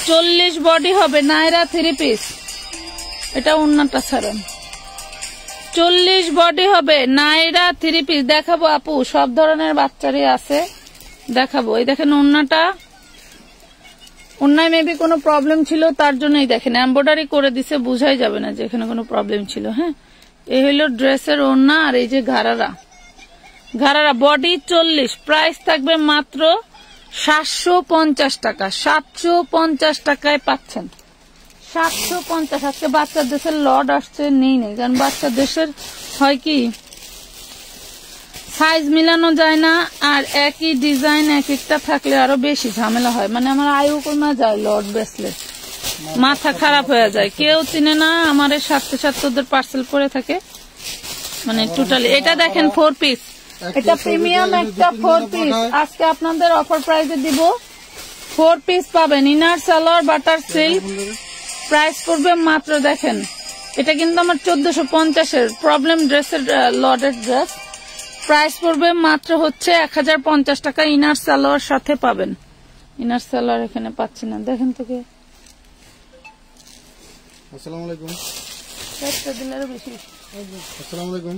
40 বডি হবে, নায়রা 3 পিস। এটা ওড়নাটা ছাড়েন, 40 বডি হবে, নায়রা 3 পিস। দেখাবো আপু, সব ধরনের বাচ্চারই আছে, দেখাবো। এই দেখেন ওড়নাটা, ওড়নায় মেবি কোনো প্রবলেম ছিল, তার জন্যই দেখেন এমব্রয়ডারি করে দিছে, বুঝাই যাবে না যে এখানে কোনো প্রবলেম ছিল। হ্যাঁ এই হইলো ড্রেসের ওড়না। আর এই যে ঘাড়ারা বডি 40। প্রাইস থাকবে মাত্র 750 টাকা। 750 টাকায় পাচ্ছেন। 750। আজকে বাচ্চার দেশের লড আসছে, নেই, কারণ বাচ্চার দেশের হয় কি সাইজ মিলানো যায় না, আর একই ডিজাইন এক একটা থাকলে আরো বেশি ঝামেলা হয়। মানে আমার আয়ু কমে যায় লড বেসলে, মাথা খারাপ হয়ে যায়। কেউ চিনে না আমার সাথে ওদের পার্সেল পরে থাকে, মানে টোটালি। এটা দেখেন 4 পিস, এটা প্রিমিয়াম একটা 4 পিস। আজকে আপনাদের অফার প্রাইসে দিব। 4 পিস পাবেন, inner salwar butter silk. Price পড়বে মাত্র, দেখেন এটা কিন্তু আমার 1450-এর প্রবলেম ড্রেসের লডের ড্রেস। প্রাইস পড়বে মাত্র হচ্ছে 1050 টাকা। ইনার সালোয়ার সাথে পাবেন। ইনার সালোয়ার এখানে পাচ্ছি না, দেখেন তো কে। আসসালামু আলাইকুম। একটা দিলেরও বেশি। আসসালামু আলাইকুম।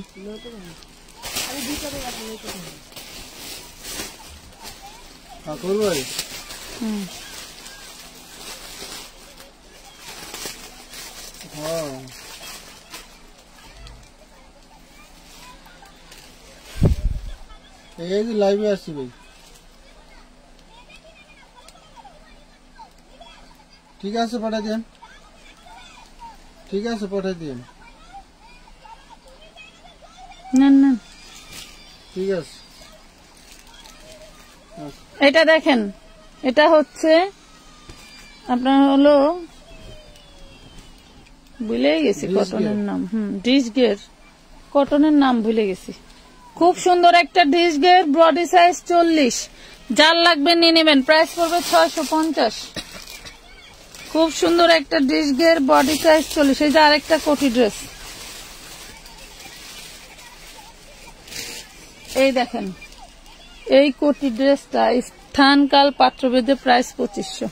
হ্যাঁ কবুল ভাই। হ্যাঁ এই যে লাইভে আসছি ভাই। ঠিক আছে পাঠাই দিন, ঠিক আছে পাঠাই দিন, নেন নেন। ঠিক আছে। এটা দেখেন, এটা হচ্ছে আপনার হলো ভুলে গেছি কটনের নাম। ডিশগের কটনের নাম ভুলে গেছি। খুব সুন্দর একটা ডিশগের, বডি সাইজ 40, যার লাগবে নিয়ে নেবেন। প্রাইস পড়বে 650। খুব সুন্দর একটা ডিশগের, বডি সাইজ 40। এই যে আরেকটা কোটি ড্রেস, এই দেখেন এই কোটি ড্রেসটা স্থানকাল পাত্রভেদে প্রাইস 2500।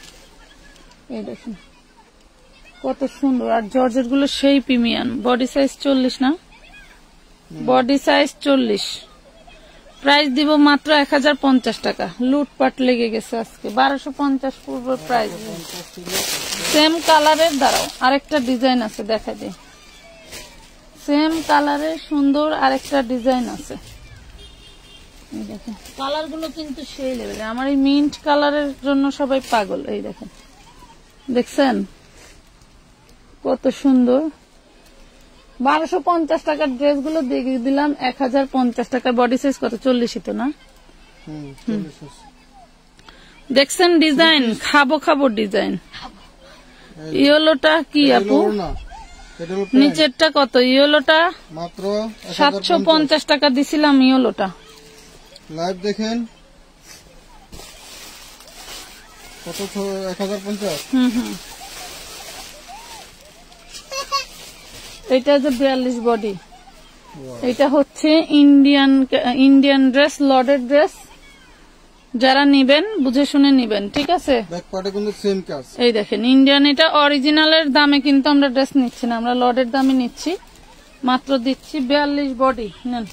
এই দেখেন কত সুন্দর, আর জর্জেট গুলো সেই প্রিমিয়াম। বডি সাইজ 40 না, বডি সাইজ 40। প্রাইস দিব মাত্র 1050 টাকা। লুটপাট লেগে গেছে আজকে। 1250 পূর্ব প্রাইস। সেম কালারের, দাঁড়াও আরেকটা ডিজাইন আছে দেখা দিই। সেম কালারের সুন্দর আরেকটা ডিজাইন আছে। এই দেখেন কালার গুলো কিন্তু সেই লেভেলের। আমার এই মিন্ট কালারের জন্য সবাই পাগল। এই দেখেন, দেখছেন কত সুন্দর। 1250 টাকার ড্রেস গুলো দিয়ে দিলাম 1050 টাকা। বডি সাইজ কত? 40 তো না? দেখছেন ডিজাইন, খাবো খাবো ডিজাইন। ইয়েলোটা কি আপু? নিচেরটা কত? ইয়েলোটা মাত্র 750 টাকা দিছিলাম। ইয়েলোটা লাইভ দেখেন কত? 1050। এটা যে 42 বডি। এটা হচ্ছে ইন্ডিয়ান ড্রেস, লর্ডের ড্রেস। যারা নিবেন বুঝে শুনে নিবেন, ঠিক আছে? ব্যাক পার্টে কিন্তু সেম কাজ। এই দেখেন ইন্ডিয়ান, এটা অরিজিনালের দামে কিন্তু আমরা ড্রেস নিচ্ছি না, আমরা লর্ডের দামে নিচ্ছি। মাত্র দিচ্ছি 42 বডি। নেন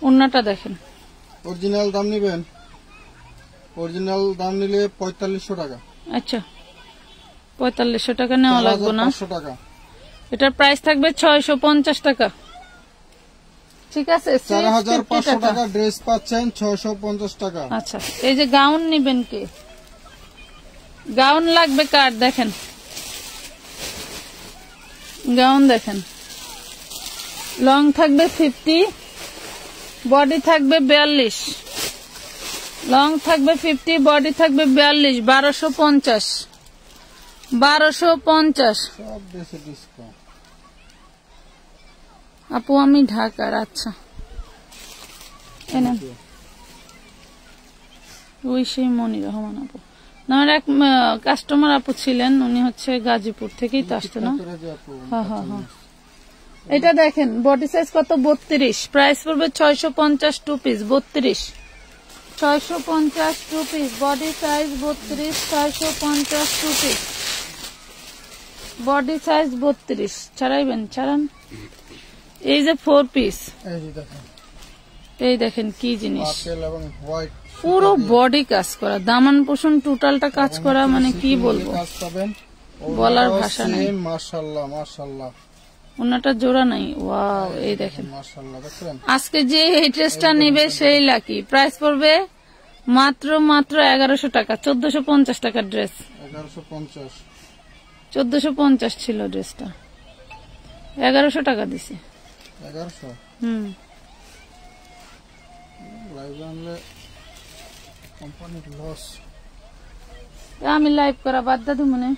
ওন্নাটা দেখেন। অরিজিনাল দাম নিবেন? অরিজিনাল দাম নিলে 4500 টাকা। আচ্ছা 4500 টাকা নেওয়া লাগবে না। 4500 টাকা। এটার প্রাইস থাকবে 650 টাকা, ঠিক আছে? 4500 টাকা ড্রেস পাচ্ছেন 650 টাকা। আচ্ছা এই যে গাউন নিবেন কে? গাউন লাগবে কার? দেখেন গাউন দেখেন, লং থাকবে 50, বডি থাকবে 42। লং থাকবে 50, বডি থাকবে 42। 1250। 1250 সব ড্রেসে ডিসকাউন্ট। আপু আমি ঢাকার। আচ্ছা এনেন। ওই সেই মনির রহমান আপু না, আমার এক কাস্টমার আপু ছিলেন, উনি হচ্ছে গাজীপুর থেকেই তো আসতো না? হ্যাঁ হ্যাঁ হ্যাঁ। এটা দেখেন বডি সাইজ কত? 32। প্রাইস পড়বে 650 two piece. 32 650 two piece. Body size 32, 650 two piece. Body size 32। ছাড়াইবেন? ছাড়ান। এই যে 4 পিস, এই দেখেন কি জিনিস, পুরো বডি কাজ করা, দামান পোষণ টোটালটা কাজ করা, মানে কি বলবো, বলার ভাষা নেই। মাশাআল্লাহ মাশাআল্লাহ। ওনাটা জোড়া নাই। ওয়াও, এই দেখেন আজকে যে এই ড্রেসটা নিবে সেই লাকি। প্রাইস পড়বে মাত্র 1100 টাকা। 1450 টাকার ড্রেস। 1450 ছিল ড্রেসটা, 1100 টাকা দিছি। 1100? আমি লাইভ করা বাদ দাদু মনে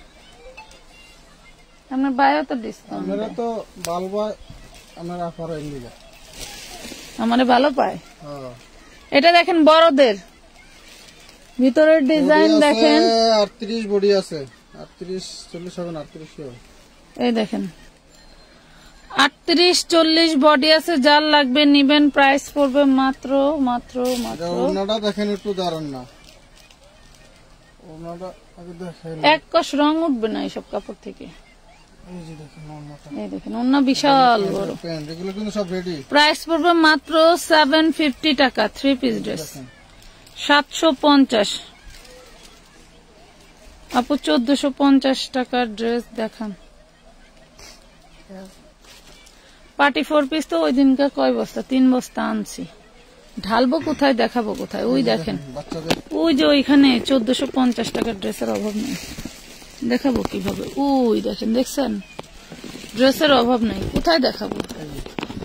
আপনার বায়ও তো ডিসকাউন্ট। আপনারা তো ভালো পায়, আপনারা অফার এন্ডিগা আমারে ভালো পায়। এটা দেখেন বড়দের, ভিতরের ডিজাইন দেখেন। 38 বডি আছে। 38 40 হবে না? 38। এই দেখেন 38 40 বডি আছে, যার লাগবে নিবেন। প্রাইস পড়বে মাত্র মাত্র মাত্র। ওনাটা দেখেন একটু দাঁড়ান না, ওনাটা আগে দেখেন। এক কষ রং উঠবে না এইসব কাপড় থেকে। এই দেখেন ওন্না বিশাল বড়। এগুলো কিন্তু সব রেডি। প্রাইস পড়বে মাত্র 750 টাকা। 3 পিস ড্রেস 750। আপু 1450 টাকার ড্রেস দেখান। পার্টি 4 পিস তো ওই দিনকার কয় বস্তা? 3 বস্তা আনছি। ঢালবো কোথায়, দেখাবো কোথায়? ওই দেখেন, বাচ্চাদের ওই যে ওইখানে 1450 টাকার ড্রেসের অভাব নেই। দেখাবো কিভাবে? ওই দেখেন, দেখছেন? ড্রেসের অভাব নেই। কোথায় দেখাবো?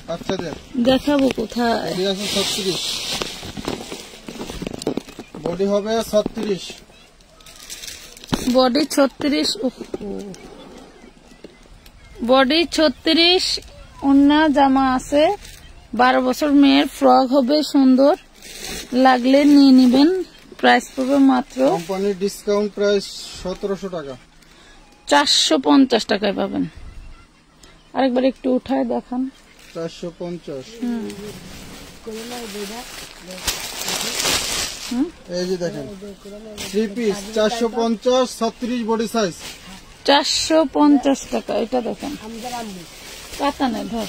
বাচ্চাদের দেখাবো কোথায়? বডি আছে 36, বডি হবে 36, বডি 36, বডি 36, ওন্না জামা আছে। 12 বছর মেয়ের ফ্রক হবে, সুন্দর লাগলে নিয়ে নিবেন। প্রাইস পড়বে মাত্র কোম্পানির ডিসকাউন্ট প্রাইস 1700 টাকা, 450 টাকায় পাবেন। আরেকবার একটু উঠায় দেখান। 450। এই যে দেখেন 3 পিস 450, 36 বডি সাইজ, 450 টাকা। এটা দেখেন, কাতানে ধর।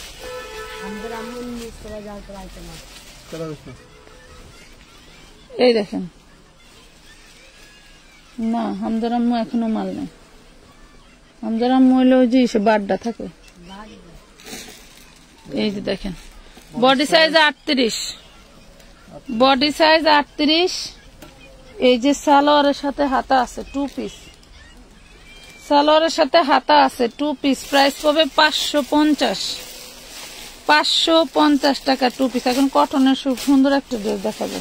এই দেখেন, না হামদার আম্মু এখনো মাল নেই। হামদার আম্মু হইলে ওই যে সে বাড্ডা থাকে। এই যে দেখেন, বডি সাইজ 38, বডি সাইজ 38। এই যে সালোয়ারের সাথে হাতা আছে, 2 পিস সালোয়ারের সাথে হাতা আছে, 2 পিস। প্রাইস পাবে 550, 550 টাকা 2 পিস। এখন কটনের সুন্দর একটা ড্রেস দেখাবো,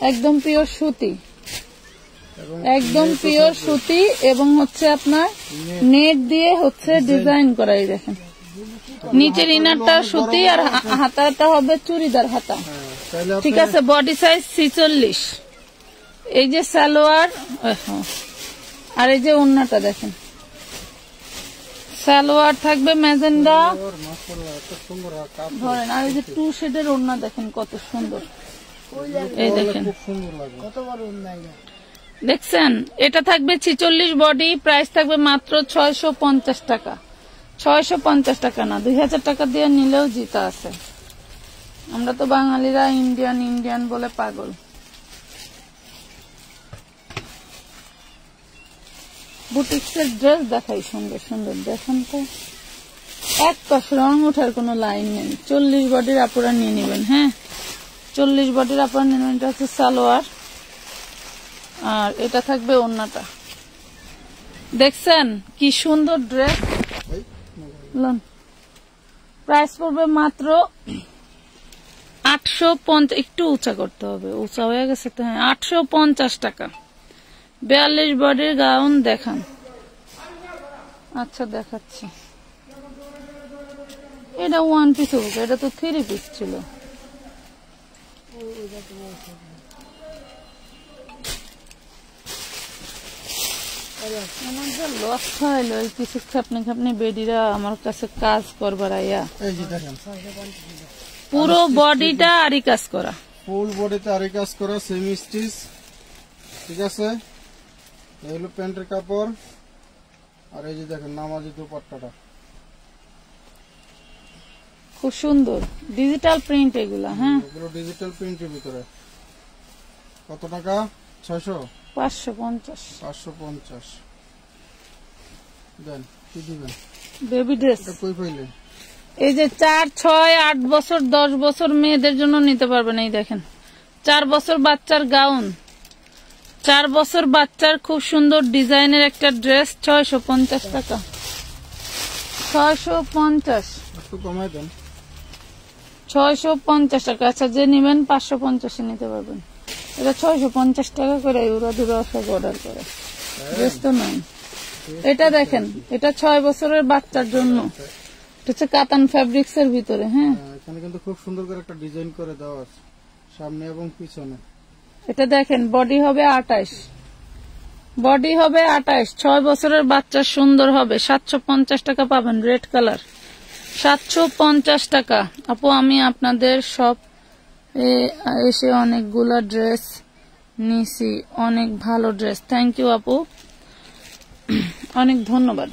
একদম পিওর সুতি, একদম পিওর সুতি এবং হচ্ছে আপনার নেট দিয়ে হচ্ছে ডিজাইন করা। এই দেখেন, নিচের ইনারটা সুতি আর হাতাটা হবে চুড়িদার হাতা, ঠিক আছে। Body size 46। এই যে সালোয়ার, আর এই যে ওন্নাটা দেখেন, সালোয়ার থাকবে ম্যাজেন্ডা ধরেন, আর এই যে 2 শেডের ওন্না দেখেন কত সুন্দর। এই দেখেন, দেখছেন? এটা থাকবে 46 বডি, প্রাইস থাকবে মাত্র 650 টাকা। 650 টাকা না, 2000 টাকা দিয়ে নিলেও জিতা আছে। আমরা তো বাঙালিরা ইন্ডিয়ান ইন্ডিয়ান বলে পাগল। বুটিক্সের ড্রেস দেখাই, সুন্দর সুন্দর দেখেন তো। এক পাশ রং ওঠার কোনো লাইন নেই। 40 বডির আপনারা নিয়ে নেবেন। হ্যাঁ, 40 বডির আপনারা নিয়ে নেবেন। এটা হচ্ছে সালোয়ার, আর এটা থাকবে ওন্নাটা। দেখছেন কি সুন্দর ড্রেস? প্রাইস পড়বে মাত্র 850। একটু উঁচা করতে হবে, উঁচা হয়ে গেছে তো। হ্যাঁ, 850 টাকা। 42 বডির গাউন দেখান। আচ্ছা দেখাচ্ছি। এটা 1 পিস হবে, এটা তো 3 পিস ছিল। আমার যা লস খাইলো এই কিছু খাপনি খাপনি বেডিরা আমার কাছে কাজ করবার আইয়া। এই যে দেখেন পুরো বডিটা আরি কাজ করা, ফুল বডিতে আরি কাজ করা, সেমি স্টিচ, ঠিক আছে। এই হলো প্যান্টের কাপড়, আর এই যে দেখেন নামাজি দুপাট্টাটা খুব সুন্দর ডিজিটাল প্রিন্ট এগুলা। হ্যাঁ, এগুলো ডিজিটাল প্রিন্টের ভিতরে। কত টাকা? 600, 550, 550 দেন। কি দিবেন? Baby dress. এটা কই পাইলেন? এই যে 4, 6, 8 বছর 10 বছর মেয়েদের জন্য নিতে পারবেন। এই দেখেন 4 বছর বাচ্চার গাউন, 4 বছর বাচ্চার খুব সুন্দর ডিজাইনের একটা ড্রেস। 650 টাকা, 650, একটু কমাই দেন। 650 টাকা। আচ্ছা, যে নিবেন 550 নিতে পারবেন। এটা 650 টাকা করে উড়াধুরা সব অর্ডার করে, ড্রেস তো নাই। এটা দেখেন, এটা 6 বছরের বাচ্চার জন্য। এটা হচ্ছে কাতান ফ্যাব্রিক্স এর ভিতরে। হ্যাঁ, এখানে কিন্তু খুব সুন্দর করে একটা ডিজাইন করে দেওয়া আছে সামনে এবং পিছনে। এটা দেখেন, বডি হবে 28, বডি হবে 28। 6 বছরের বাচ্চা সুন্দর হবে। 750 টাকা পাবেন, রেড কালার, 750 টাকা। আপু আমি আপনাদের সব এসে অনেকগুলা ড্রেস নিছি, অনেক ভালো ড্রেস। থ্যাংক ইউ আপু, অনেক ধন্যবাদ।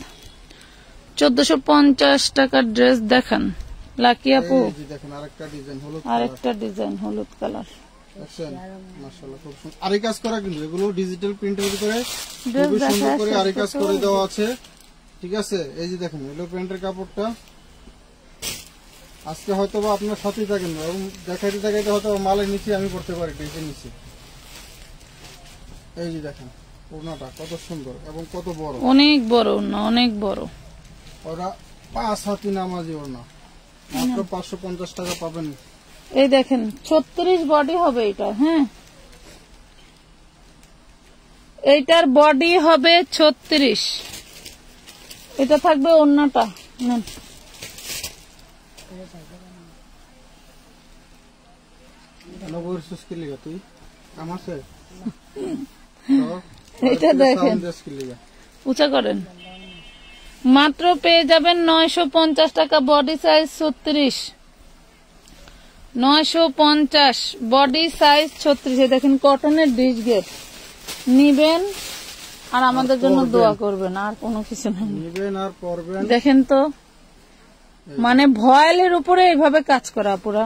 1450 টাকার ড্রেস দেখান লাকি আপু। এই যে দেখেন আরেকটা ডিজাইন, হলুদ আরেকটা ডিজাইন হলুদ কালার। দেখছেন? মাশাআল্লাহ খুব সুন্দর আরি কাজ করা, কিন্তু এগুলো ডিজিটাল প্রিন্টের ভিতরে খুব সুন্দর করে আরি কাজ করে দেওয়া আছে, ঠিক আছে। এই যে দেখেন এলো প্যান্টের কাপড়টা, আজকে হয়তো বা আপনার সাথেই থাকেন এবং দেখাইতে দেখাইতে হয়তো মালের নিচে আমি করতে পারি ড্রেসের নিচে। এই যে দেখেন ওড়নাটা কত সুন্দর এবং কত বড়, অনেক বড় না, অনেক বড়। ওরা 5 হাতি নামাজি ওড়না, মাত্র 550 টাকা পাবেন। এই দেখেন 36 বডি হবে এটা। হ্যাঁ, এইটার বডি হবে 36। এটা থাকবে ওড়নাটা। নেন। নবর সুস্কি লিগা তুই আমাছে এটা দেখেন, উঁচা করেন। মাত্র পেয়ে যাবেন 950 টাকা, বডি সাইজ 36, 950 বডি সাইজ 36। দেখেন কটনের ডিশ গেট নিবেন আর আমাদের জন্য দোয়া করবেন, আর কোনো কিছু না। নিবেন আর পরবেন। দেখেন তো, মানে ভয়েলের উপরে এইভাবে কাজ করা, পুরা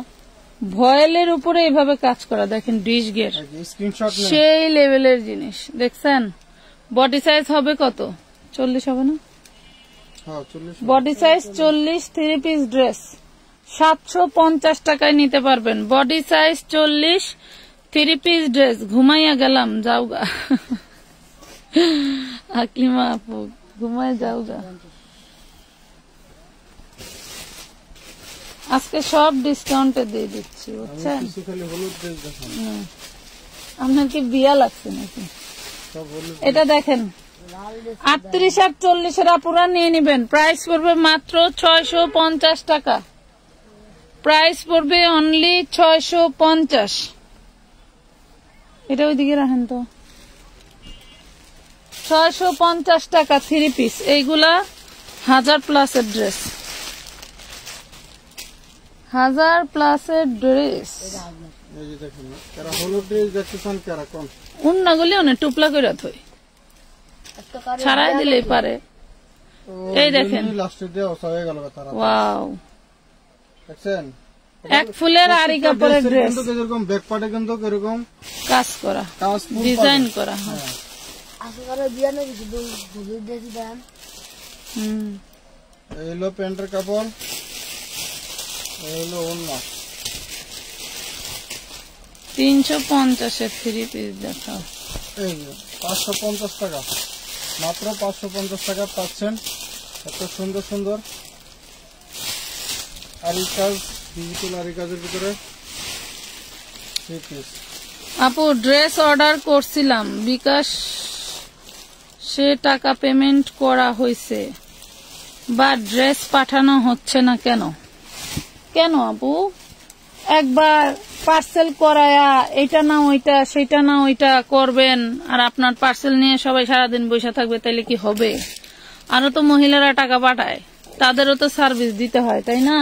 ভয়েলের উপরে এইভাবে কাজ করা। দেখেন ডিশ গেট স্ক্রিনশট নেন, সেই লেভেলের জিনিস। দেখছেন বডি সাইজ হবে কত? 40 হবে না? হ্যাঁ 40। বডি সাইজ 40, 3 পিস ড্রেস 750 টাকায় নিতে পারবেন। Body size 40, 3 piece dress. ঘুমাইয়া গেলাম, যাওগা আকলিমা আপু, ঘুমাই যাওগা। আজকে সব ডিসকাউন্টে দিয়ে দিচ্ছি, বুঝছেন? আপনার কি বিয়া লাগছে নাকি? এটা দেখেন 38 আর 40 এর আপুরা নিয়ে নিবেন। প্রাইস পড়বে মাত্র 650 টাকা। প্রাইস পড়বে অনলি 650। এটা ওইদিকে রাখেন তো। 650 টাকা 3 পিস। এইগুলা 1000+ এর ড্রেস, 1000+ ড্রেস। উন্নাগুলি অনেক টুপলা করে থই, ছাড়াই দিলেই পারে। এই দেখেন, ওয়াও, এক ফুলের আড়ি কাপড়ের ড্রেস, ব্যাকপার্টে কিন্তু এরকম কাজ করা, ডিজাইন করা। এলো প্যান্টের কাপড়, এলো ওড়না। 350 এর 3 পিস দেখাও। এই 550 টাকা, মাত্র 550 টাকা পাচ্ছেন এত সুন্দর সুন্দর আরি কাজ, ডিজিটাল আরি কাজের ভিতরে 3 পিস। আপু ড্রেস অর্ডার করছিলাম, বিকাশ সে টাকা পেমেন্ট করা হয়েছে, বা ড্রেস পাঠানো হচ্ছে না কেন? কেন আপু? একবার পার্সেল করায়া এটা না ওইটা, সেটা না ওইটা করবেন, আর আপনার পার্সেল নিয়ে সবাই সারাদিন বসে থাকবে, তাইলে কি হবে? আরো তো মহিলারা টাকা পাঠায়, তাদেরও তো সার্ভিস দিতে হয়, তাই না?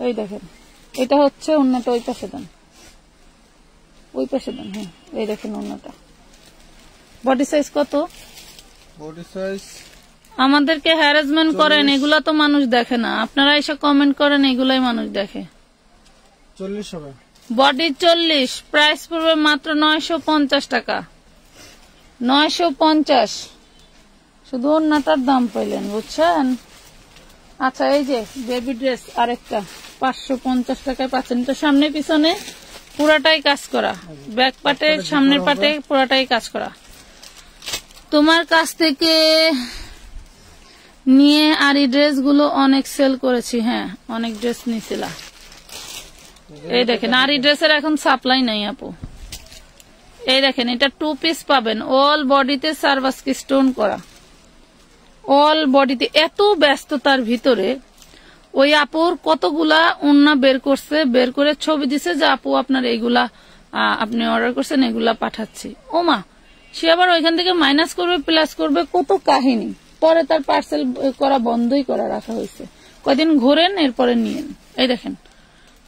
এই দেখেন, এটা হচ্ছে অন্যটা, ওই পাশে দেন, ওই পাশে দেন। হ্যাঁ, এই দেখেন অন্যটা। বডি সাইজ কত? বডি সাইজ আমাদেরকে হ্যারাসমেন্ট করেন, এগুলা তো মানুষ দেখে না। আপনারা এসে কমেন্ট করেন, এগুলাই মানুষ দেখে। 40 হবে, বডি 40। প্রাইস পড়বে মাত্র 950 টাকা, 950। শুধু ওড়নাটার দাম পাইলেন, বুঝছেন? আচ্ছা, এই যে বেবি ড্রেস আরেকটা 550 টাকায় পাচ্ছেন। তো সামনে পিছনে পুরাটাই কাজ করা, ব্যাক পাটে সামনের পাটে পুরাটাই কাজ করা। তোমার কাছ থেকে নিয়ে আর এই ড্রেস গুলো অনেক সেল করেছি। হ্যাঁ, অনেক ড্রেস নিয়েছিলা। এই দেখেন, আর এই ড্রেসের এখন সাপ্লাই নাই আপু। এই দেখেন, এটা 2 পিস পাবেন, অল বডিতে সার্ভাসকি স্টোন করা, অল বডিতে। এত ব্যস্ততার ভিতরে ওই আপুর কতগুলা ওড়না বের করছে, বের করে ছবি দিছে যে আপু আপনার এইগুলা আপনি অর্ডার করছেন, এগুলা পাঠাচ্ছি। ওমা, সে আবার ওইখান থেকে মাইনাস করবে, প্লাস করবে, কত কাহিনী। পরে তার পার্সেল করা বন্ধই করা রাখা হয়েছে। কয়দিন ঘোরেন, এরপরে নিয়েন। এই দেখেন,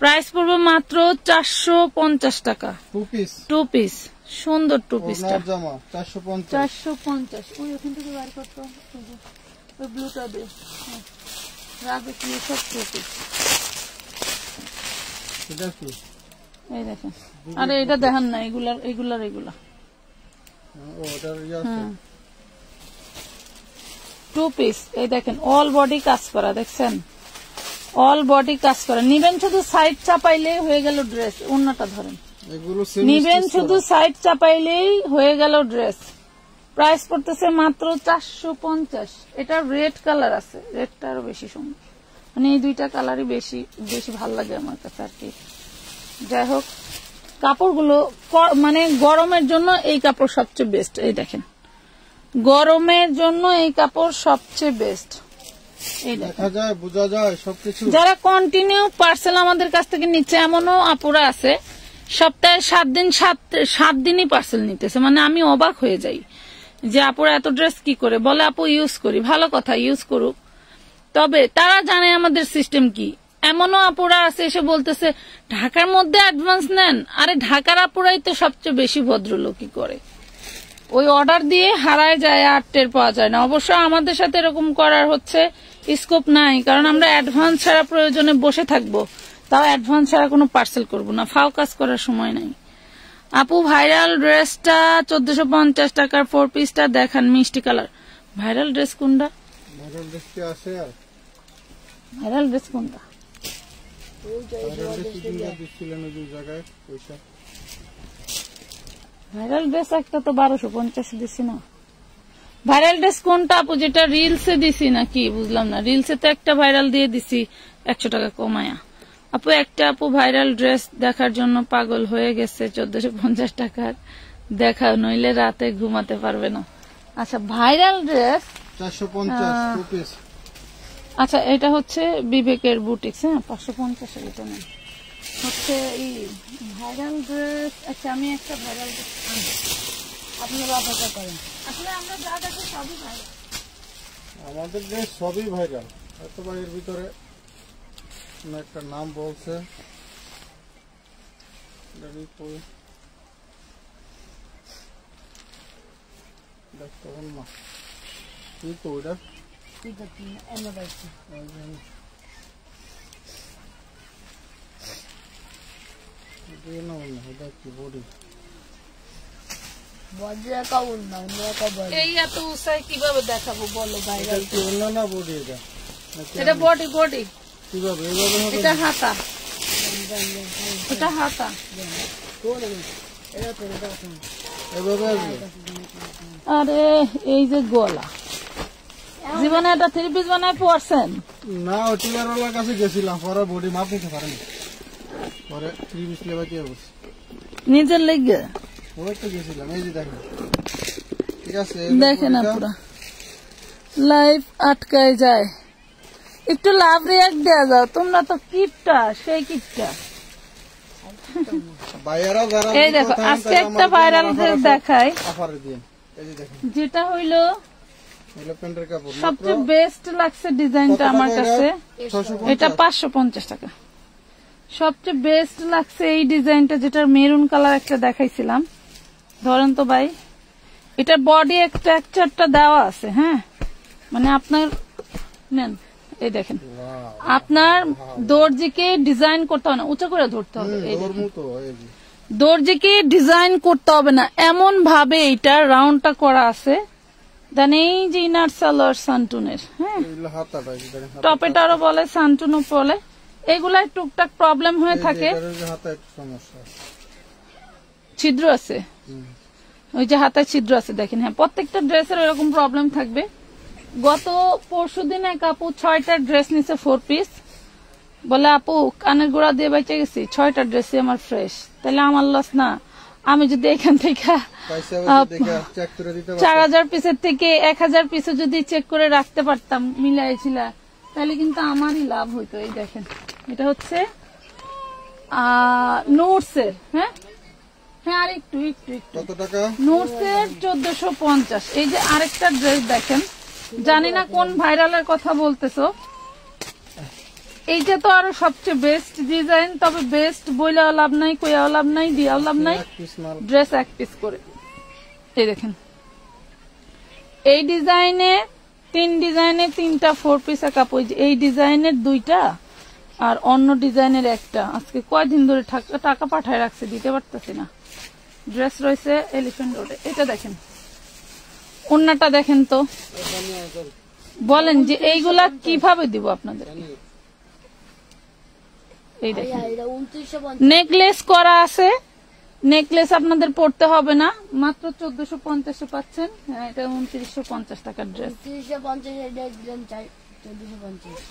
প্রাইস পড়বে মাত্র 450 টাকা 2 পিস। সুন্দর 2 পিসটা 450। ওই ওখান থেকে বার করতো, ওই ব্লুটা দে, রাখবে কি সব 2 পিস। এই দেখেন, আরে এটা দেখেন না, এগুলার 2 পিস। এই দেখেন, অল বডি কাজ করা, দেখছেন? অল বডি কাজ করা। নিবেন শুধু সাইড চাপাইলেই হয়ে গেল ড্রেস। ওন্নাটা ধরেন, এগুলো নিবেন শুধু সাইড চাপাইলেই হয়ে গেল ড্রেস। প্রাইস পড়তেছে মাত্র 450। এটা রেড কালার আছে, রেডটা আরো বেশি সুন্দর, মানে এই দুইটা কালারই বেশি বেশি ভালো লাগে আমার কাছে আর কি। যাই হোক, কাপড়গুলো মানে গরমের জন্য এই কাপড় সবচেয়ে বেস্ট। এই দেখেন, গরমের জন্য এই কাপড় সবচেয়ে বেস্ট। এই দেখা যায়, বোঝা যায় সবকিছু। যারা কন্টিনিউ পার্সেল আমাদের কাছ থেকে নিচ্ছে, এমনও আপুরা আছে সপ্তাহে 7 দিনই পার্সেল নিতেছে। মানে আমি অবাক হয়ে যাই যে আপুরা এত ড্রেস কি করে। বলে আপু ইউজ করি, ভালো কথা, ইউজ করুক, তবে তারা জানে আমাদের সিস্টেম কি। এমনও আপুরা আছে এসে বলতেছে ঢাকার মধ্যে অ্যাডভান্স নেন। আরে ঢাকার আপুরাই তো সবচেয়ে বেশি ভদ্রলোকই করে, ওই অর্ডার দিয়ে হারায় যায় আর টের পাওয়া যায় না। অবশ্য আমাদের সাথে এরকম করার হচ্ছে স্কোপ নাই, কারণ আমরা অ্যাডভান্স ছাড়া প্রয়োজনে বসে থাকবো, তাও অ্যাডভান্স ছাড়া কোনো পার্সেল করবো না, ফাও কাজ করার সময় নাই। আপু ভাইরাল ড্রেসটা 1450 টাকার 4 পিসটা দেখান, মিষ্টি কালার। ভাইরাল ড্রেস কোনটা? ভাইরাল ড্রেস কি আছে? আর ভাইরাল ড্রেস কোনটা? ভাইরাল ড্রেস একটা তো 1250 দিছি না। ভাইরাল ড্রেস কোনটা আপু? যেটা রিলসে দিছি নাকি বুঝলাম না। রিলসে তো একটা ভাইরাল দিয়ে দিছি 100 টাকা কমায়া। আপু একটা আপু ভাইরাল ড্রেস দেখার জন্য পাগল হয়ে গেছে, 1450 টাকার দেখা, নইলে রাতে ঘুমাতে পারবে না। আচ্ছা, ভাইরাল ড্রেস 450 পিস। আচ্ছা, এটা হচ্ছে বিবেকের বুটিক্স। হ্যাঁ, 550 এর এটা নেই, হচ্ছে এই ভাইরাল ড্রেস। আচ্ছা, আমি একটা ভাইরাল ড্রেস আপনারা অপেক্ষা করেন। আসলে আমরা যা দেখি সবই ভাইরাল, আমাদের ড্রেস সবই ভাইরাল। এত বাইরের ভিতরে একটা নাম বলছে, তো ওইটা এই এত উৎসাহ কিভাবে দেখাবো বলো? ভাইরাল না বডি, এটা বডি, বডি কিভাবে এইভাবে হবে? এটা হাতা, এটা হাতা, এভাবে আসবে। আরে এই যে গলা, জীবনে এটা 3 পিস বানায় পড়ছেন না? ও টিলারওয়ালার কাছে গেছিলাম, পরে বডি মাপ নিতে পারেনি, পরে 3 পিস লেবাইতে বসে নিজের লেগে। ওই তো গেছিলাম। এই যে দেখেন, ঠিক আছে, দেখেন আপুরা লাইভ আটকায় যায়, একটু লাভ রিয়াক্ট দেওয়া যাও। তোমরা তো কিপটা, সেই কিপটা। এই দেখো, আজকে একটা ভাইরাল ড্রেস দেখাই, যেটা হইলো সবচেয়ে বেস্ট লাগছে ডিজাইনটা আমার কাছে। এটা 550 টাকা। সবচেয়ে বেস্ট লাগছে এই ডিজাইনটা, যেটা মেরুন কালার একটা দেখাইছিলাম। ধরেন তো ভাই, এটার বডি স্ট্রাকচারটা দেওয়া আছে। হ্যাঁ, মানে আপনার নেন, এই দেখেন, আপনার দর্জিকে ডিজাইন করতে হবে না, উঁচু করে ধরতে হবে। দর্জিকে ডিজাইন করতে হবে না, এমন ভাবে এটা রাউন্ডটা করা আছে। দেন এই যে ইনার সালোয়ার সান্টুনের, হ্যাঁ, টপেটারও বলে, সান্টুনও বলে। এগুলাই টুকটাক প্রবলেম হয়ে থাকে, ছিদ্র আছে, ওই যে হাতায় ছিদ্র আছে দেখেন। হ্যাঁ, প্রত্যেকটা ড্রেসের এরকম প্রবলেম থাকবে। গত পরশুদিন এক আপু 6টা ড্রেস নিছে 4 পিস, বলে আপু কানের গোড়া দিয়ে বেঁচে গেছি, 6টা ড্রেসই আমার ফ্রেশ। তাহলে আমার লস না? আমি যদি এখান থেকে 4000 পিসের থেকে 1000 পিসে যদি চেক করে রাখতে পারতাম মিলাইছিল, তাহলে কিন্তু আমারই লাভ হইতো। এই দেখেন, এটা হচ্ছে নোটসের। হ্যাঁ হ্যাঁ, আর একটু নোটসের 1450। এই যে আরেকটা ড্রেস দেখেন, জানি না কোন ভাইরালের কথা বলতেছো। এইটা তো আরো সবচেয়ে বেস্ট ডিজাইন, তবে বেস্ট বইলেও লাভ নাই, কইয়াও লাভ নাই, দিয়াও লাভ নাই। ড্রেস 1 পিস করে। এই দেখেন, এই ডিজাইনে 3 ডিজাইনে 3টা 4 পিস কাপড়। এই ডিজাইনের 2টা আর অন্য ডিজাইনের 1টা। আজকে কয়দিন ধরে টাকা পাঠায় রাখছে, দিতে পারতেছি না। ড্রেস রয়েছে এলিফ্যান্ট রোডে। এটা দেখেন, ওন্নাটা দেখেন তো, বলেন যে এইগুলা কিভাবে দিব আপনাদের? এই দেখেন নেকলেস করা আছে, নেকলেস আপনাদের পড়তে হবে না, মাত্র 1450 পাচ্ছেন। হ্যাঁ, এটা 2950 টাকার ড্রেস।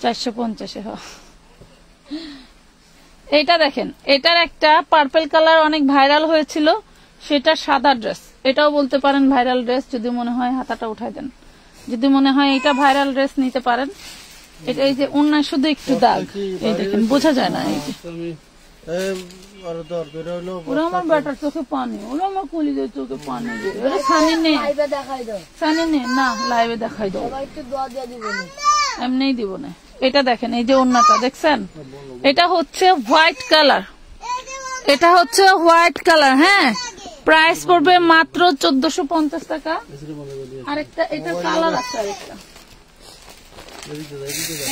450 হয়। এটা দেখেন, এটার একটা পার্পল কালার অনেক ভাইরাল হয়েছিল, সেটা সাদা ড্রেস। এটাও বলতে পারেন ভাইরাল ড্রেস, যদি মনে হয় হাতাটা উঠাই দেন, যদি মনে হয় এটা ভাইরাল ড্রেস নিতে পারেন। এটা এই যে অন্যায় শুধু একটু দাগ, এই দেখেন বোঝা যায় না। এই যে ওরা আমার বেটার চোখে পানি, ওরা আমার কলিজের চোখে পানি দিয়ে ওরা সানি নেই, সানি নেই না, লাইভে দেখাই দাও, এমনি দিব না। এটা দেখেন, এই যে ওন্নাটা দেখছেন, এটা হচ্ছে হোয়াইট কালার, এটা হচ্ছে হোয়াইট কালার। হ্যাঁ, প্রাইস পড়বে মাত্র 1450 টাকা। আরেকটা এটা কালার আছে, আরেকটা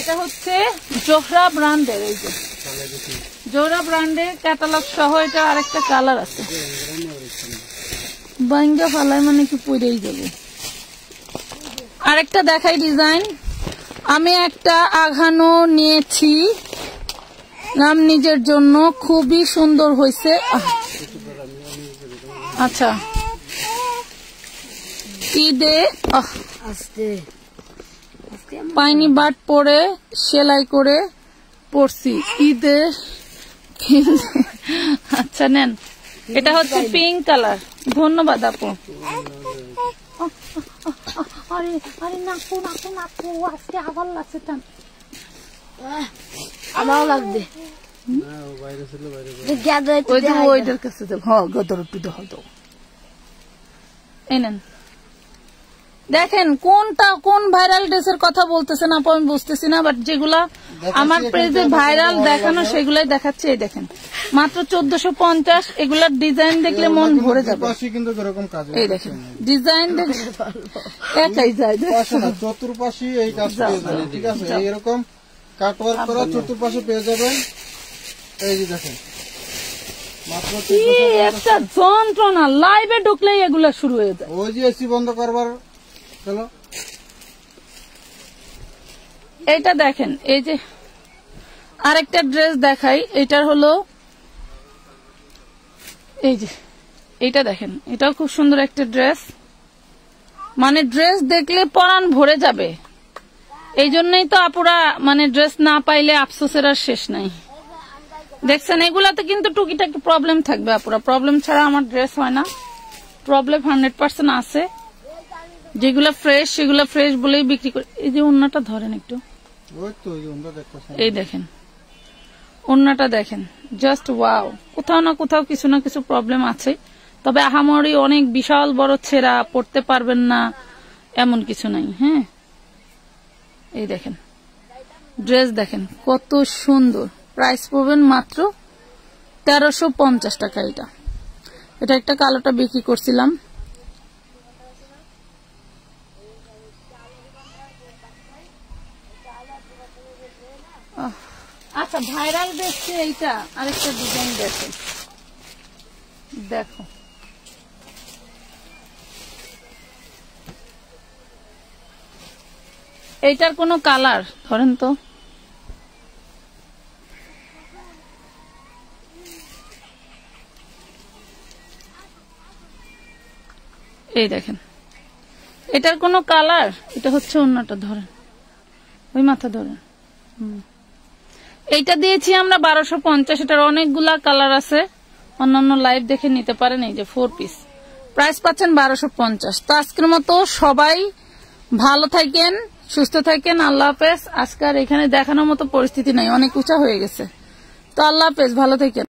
এটা হচ্ছে জোহরা ব্র্যান্ডের, এই যে জোহরা ব্র্যান্ডের ক্যাটালগ সহ এটা আরেকটা কালার আছে। বাঙ্গা ফালাই মানে কি পরেই যাবে। আরেকটা দেখাই ডিজাইন, আমি একটা আঘানো নিয়েছি নাম নিজের জন্য, খুবই সুন্দর হয়েছে। আচ্ছা, ঈদে পাইনি বাট পরে সেলাই করে পরছি ঈদে। আচ্ছা নেন, এটা হচ্ছে পিঙ্ক কালার। ধন্যবাদ আপু। আরে আরে নাকু নাকু নাকু, আজকে আবার লাগছে টান, আমারও লাগবে। ওইটার কাছে গদর একটু দাও। এই নেন, দেখেন কোনটা কোন ভাইরাল ড্রেসের কথা বলতেছেন আপু আমি বুঝতেছি না, বাট যেগুলা আমার পেজে ভাইরাল দেখানো সেগুলাই দেখাচ্ছে। এই দেখেন মাত্র 1450, এগুলার ডিজাইন দেখলে মন ভরে যাবে। এই দেখেন ডিজাইন দেখলে একাই যায়, চতুর্পাশে এই কাজ ঠিক আছে, এরকম কাটওয়ার্ক করা চতুর্পাশে পেয়ে যাবেন। এই যে দেখেন মাত্র একটা যন্ত্রণা, লাইভে ঢুকলেই এগুলা শুরু হয়ে যায়। ওই যে এসি বন্ধ করবার। চলো এইটা দেখেন, এই যে আরেকটা ড্রেস দেখাই, এটার হলো এই যে এইটা দেখেন, এটাও খুব সুন্দর একটা ড্রেস, মানে ড্রেস দেখলে পরাণ ভরে যাবে। এই জন্যই তো আপুরা মানে ড্রেস না পাইলে আফসোসের আর শেষ নাই। দেখছেন এগুলাতে কিন্তু টুকিটাকি প্রবলেম থাকবে আপুরা, প্রবলেম ছাড়া আমার ড্রেস হয় না, প্রবলেম 100% আছে। যেগুলা ফ্রেশ সেগুলা ফ্রেশ বলেই বিক্রি করে। এই যে ওন্নাটা ধরেন একটু, এই দেখেন ওন্নাটা দেখেন, জাস্ট ওয়াও। কোথাও না কোথাও কিছু না কিছু প্রবলেম আছে, তবে আহামরি অনেক বিশাল বড় ছেঁড়া, পড়তে পারবেন না এমন কিছু নাই। হ্যাঁ, এই দেখেন ড্রেস দেখেন কত সুন্দর। প্রাইস পড়বেন মাত্র 1350 টাকা। এটা একটা কালোটা বিক্রি করছিলাম। আচ্ছা, ভাইরাল দেখছে এইটা, আরেকটা ডিজাইন দেখো, দেখো এইটার কোনো কালার ধরেন তো, এই দেখেন এটার কোনো কালার, এটা হচ্ছে অন্যটা ধরেন, ওই মাথা ধরেন। এইটা দিয়েছি আমরা 1250, এটার অনেকগুলা কালার আছে, অন্যান্য লাইভ দেখে নিতে পারেন। এই যে 4 পিস, প্রাইস পাচ্ছেন 1250। তো আজকের মতো সবাই ভালো থাকেন, সুস্থ থাকেন, আল্লাহ হাফেজ। আজকাল এখানে দেখানোর মতো পরিস্থিতি নাই, অনেক উঁচা হয়ে গেছে। তো আল্লাহ হাফেজ, ভালো থাকেন।